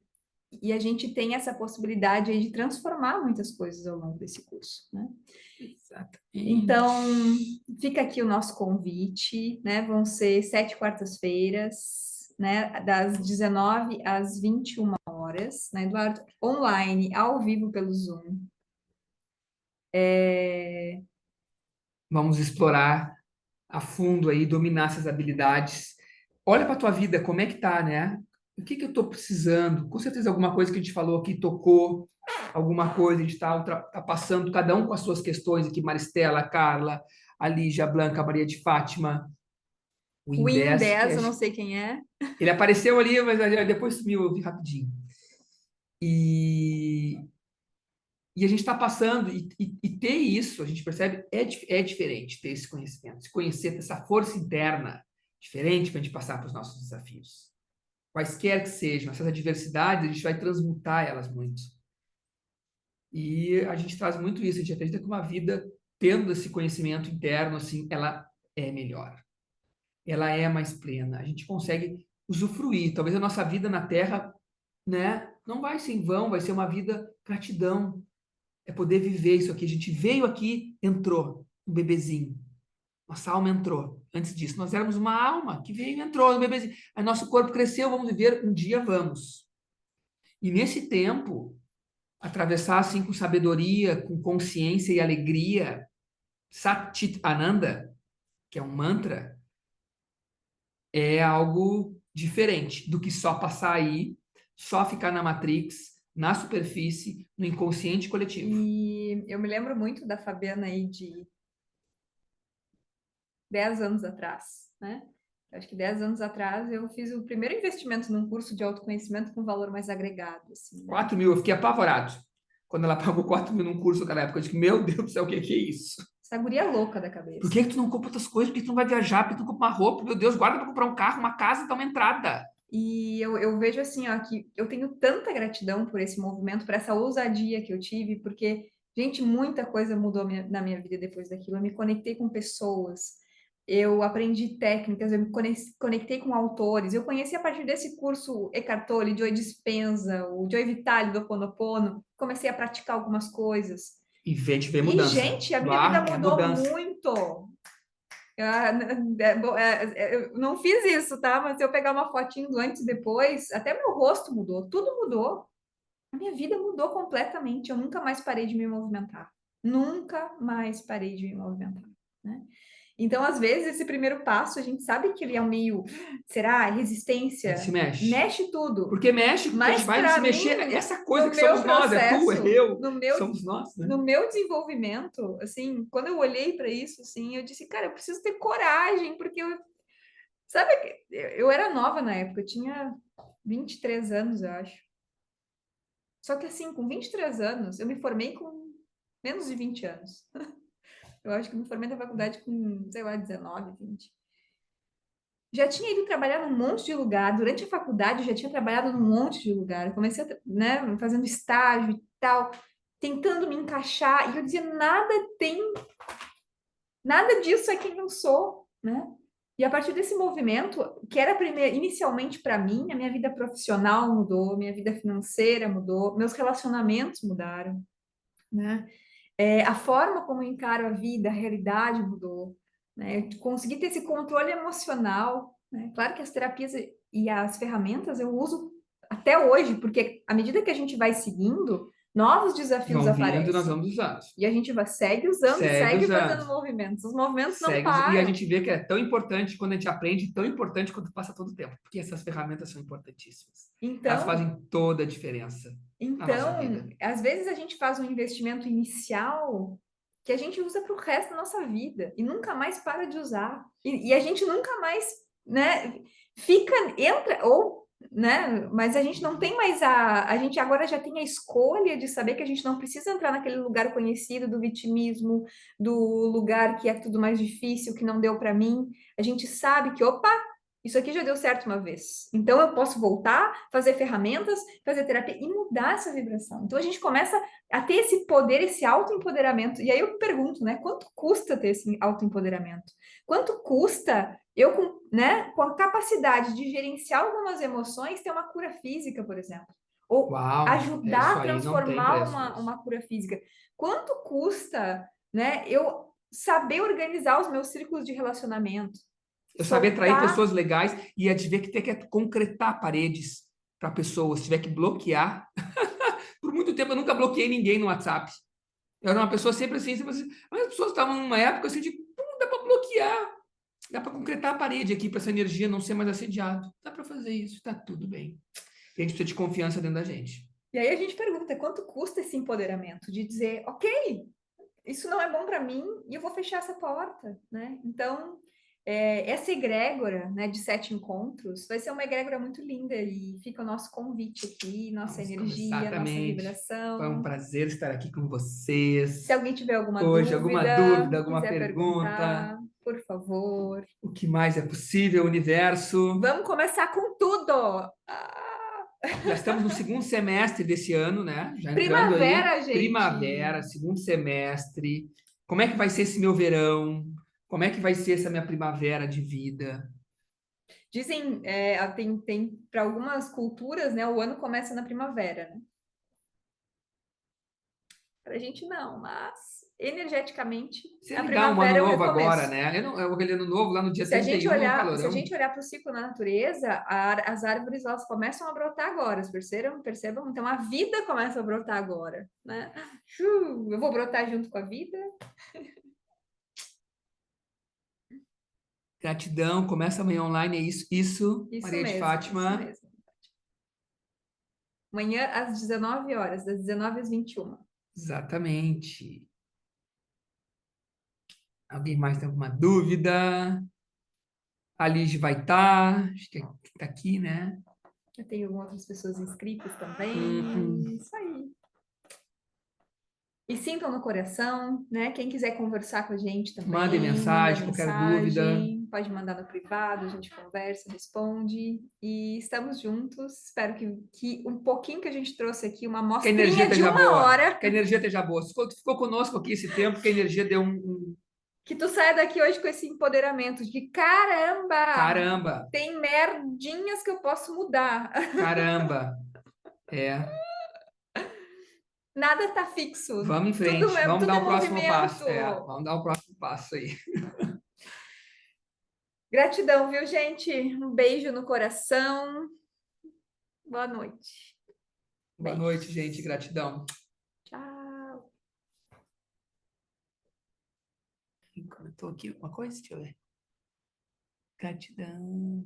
a gente tem essa possibilidade aí de transformar muitas coisas ao longo desse curso, né? Exatamente. Então, fica aqui o nosso convite, né? Vão ser 7 quartas-feiras, né? Das 19 às 21 horas, né, Eduardo? Online, ao vivo pelo Zoom. Vamos explorar a fundo aí, dominar essas habilidades. Olha para a tua vida, como é que tá, né? O que que eu estou precisando? Com certeza alguma coisa que a gente falou aqui tocou, alguma coisa, a gente está passando, cada um com as suas questões aqui, Maristela, Carla, a Lígia, a Blanca, a Maria de Fátima, o O Win Indes, que 10, eu não sei quem é. ele apareceu ali, mas depois sumiu, eu vi rapidinho. E, e a gente está passando, e ter isso, a gente percebe, é diferente ter esse conhecimento, se conhecer, ter essa força interna diferente para a gente passar para os nossos desafios. Quaisquer que sejam, essas adversidades, a gente vai transmutar elas muito. E a gente traz muito isso, a gente acredita que uma vida, tendo esse conhecimento interno, assim, ela é melhor. Ela é mais plena. A gente consegue usufruir. Talvez a nossa vida na Terra, né, não vai ser em vão, vai ser uma vida gratidão. É poder viver isso aqui. A gente veio aqui, entrou, um bebezinho. Nossa alma entrou. Antes disso, nós éramos uma alma que veio e entrou no bebezinho. Aí nosso corpo cresceu, vamos viver, um dia vamos. E nesse tempo, atravessar assim com sabedoria, com consciência e alegria, Sat Chit Ananda, que é um mantra, é algo diferente do que só passar aí, só ficar na Matrix, na superfície, no inconsciente coletivo. E eu me lembro muito da Fabiana aí de 10 anos atrás, né? Acho que 10 anos atrás eu fiz o primeiro investimento num curso de autoconhecimento com valor mais agregado, assim, né? 4 mil, eu fiquei apavorado. Quando ela pagou 4 mil num curso naquela época, eu disse, meu Deus do céu, o que é isso? Essa guria louca da Por cabeça. que tu não compra outras coisas? Por que tu não vai viajar? Por que tu não compra uma roupa? Meu Deus, guarda para comprar um carro, uma casa, dá uma entrada. E eu vejo assim, ó, que eu tenho tanta gratidão por esse movimento, por essa ousadia que eu tive, porque, gente, muita coisa mudou na minha vida depois daquilo. Eu me conectei com pessoas, eu aprendi técnicas, eu me conectei com autores. Eu conheci a partir desse curso Eckhart Tolle, Joe Dispenza, o Joe Vitale do Ho Oponopono, comecei a praticar algumas coisas. E a gente vê E, mudança. gente, a minha vida Ah, é mudou mudança. muito. Eu não fiz isso, tá? Mas se eu pegar uma fotinho do antes e depois, até meu rosto mudou, tudo mudou. A minha vida mudou completamente. Eu nunca mais parei de me movimentar. Nunca mais parei de me movimentar, né? Então, às vezes, esse primeiro passo, a gente sabe que ele é um meio, será, A gente se resistência, mexe. mexe tudo. Porque mexe, porque a gente Mas vai se para mim, mexer. Essa coisa no que meu somos nós, é tu, é processo, eu, somos nós, né? no meu desenvolvimento, assim, quando eu olhei para isso, assim, eu disse, cara, eu preciso ter coragem, porque eu, sabe, eu era nova na época, eu tinha 23 anos, eu acho. Só que assim, com 23 anos, eu me formei com menos de 20 anos. Eu acho que eu me formei na faculdade com, sei lá, 19, 20. Já tinha ido trabalhar num monte de lugar. Durante a faculdade, eu já tinha trabalhado num monte de lugar. Eu comecei, né, fazendo estágio e tal, tentando me encaixar. E eu dizia, nada disso é quem eu sou, né? E a partir desse movimento, que era inicialmente para mim, a minha vida profissional mudou, minha vida financeira mudou, meus relacionamentos mudaram, né? A forma como eu encaro a vida, a realidade mudou, né? Eu consegui ter esse controle emocional, né? Claro que as terapias e as ferramentas eu uso até hoje, porque à medida que a gente vai seguindo, novos desafios Vão vindo e nós aparecem. vamos usando. E a gente segue usando e Segue segue usando. fazendo movimentos. Os movimentos não Segue usando. E a param. gente vê que é tão importante quando a gente aprende, tão importante quando passa todo o tempo. Porque essas ferramentas são importantíssimas. Elas Então, fazem toda a diferença na nossa então, vida. às vezes a gente faz um investimento inicial que a gente usa para o resto da nossa vida e nunca mais para de usar. E a gente nunca mais, né, entra, ou, né, mas a gente não tem mais a gente agora já tem a escolha de saber que a gente não precisa entrar naquele lugar conhecido do vitimismo, do lugar que é tudo mais difícil, que não deu para mim. A gente sabe que, opa, Isso aqui já deu certo uma vez. Então eu posso voltar, fazer ferramentas, fazer terapia e mudar essa vibração. Então a gente começa a ter esse poder, esse autoempoderamento. E aí eu pergunto, né? Quanto custa ter esse autoempoderamento? Quanto custa eu, com a capacidade de gerenciar algumas emoções, ter uma cura física, por exemplo? Ou Uau, ajudar isso a aí não tem transformar preço uma mesmo. cura física? Quanto custa, né? Eu saber organizar os meus círculos de relacionamento? Eu saber atrair Soltar. pessoas legais e a de ver que ter que concretar paredes para pessoas, se tiver que bloquear. Por muito tempo eu nunca bloqueei ninguém no WhatsApp. Eu era uma pessoa sempre assim, mas as pessoas estavam numa época assim de, pô, dá para bloquear, dá para concretar a parede aqui para essa energia não ser mais assediado. Dá para fazer isso, tá tudo bem. E a gente precisa de confiança dentro da gente. E aí a gente pergunta quanto custa esse empoderamento de dizer, ok, isso não é bom para mim e eu vou fechar essa porta, né? Então, essa egrégora, né, de 7 encontros vai ser uma egrégora muito linda e fica o nosso convite aqui, nossa Vamos energia, nossa exatamente. Foi um vibração. prazer estar aqui com Se vocês. alguém tiver alguma Hoje, alguma dúvida, dúvida, alguma quiser pergunta? perguntar, por favor. O que mais é possível, universo? Vamos começar com tudo! Já estamos no segundo semestre desse ano, né? Já entrando aí, Primavera, gente! primavera, segundo semestre. Como é que vai ser esse meu verão? Como é que vai ser essa minha primavera de vida? Dizem, tem para algumas culturas, né, o ano começa na primavera, né? Para a gente não, mas energeticamente Se a ligar um ano primavera é o novo agora, recomeço. né? Aquele ano novo, lá no dia Se a gente 31 é um olhar, se a calorão. gente olhar para o ciclo da natureza, as árvores elas começam a brotar agora, vocês percebam? Percebam? Então a vida começa a brotar agora, né? Eu vou brotar junto com a vida. Gratidão, começa amanhã online, é isso, Isso Maria de mesmo, isso Fátima. mesmo. Amanhã às 19 horas, das 19 às 21. Exatamente. Alguém mais tem alguma dúvida? A Liz vai estar, acho que está aqui, né? Eu tenho outras pessoas inscritas Uhum. também. Isso aí. E sintam no coração, né? Quem quiser conversar com a gente Mandem também, manda mensagem, qualquer dúvida. mensagem, pode mandar no privado, a gente conversa, responde. E estamos juntos. Espero que um pouquinho que a gente trouxe aqui, uma Que a energia amostrinha de esteja uma boa. hora, Que a energia esteja boa. Se ficou conosco aqui esse tempo, que a energia deu que tu saia daqui hoje com esse empoderamento de que, caramba, caramba, tem merdinhas que eu posso mudar. caramba. É, Nada tá fixo. vamos em Tudo frente, é, vamos dar tudo é o próximo passo. movimento. Vamos dar o próximo passo aí. Gratidão, viu, gente? Um beijo no coração. Boa noite. Boa noite, gente. Beijos. Gratidão. Tchau. Comentou aqui alguma coisa? Deixa eu ver. Gratidão.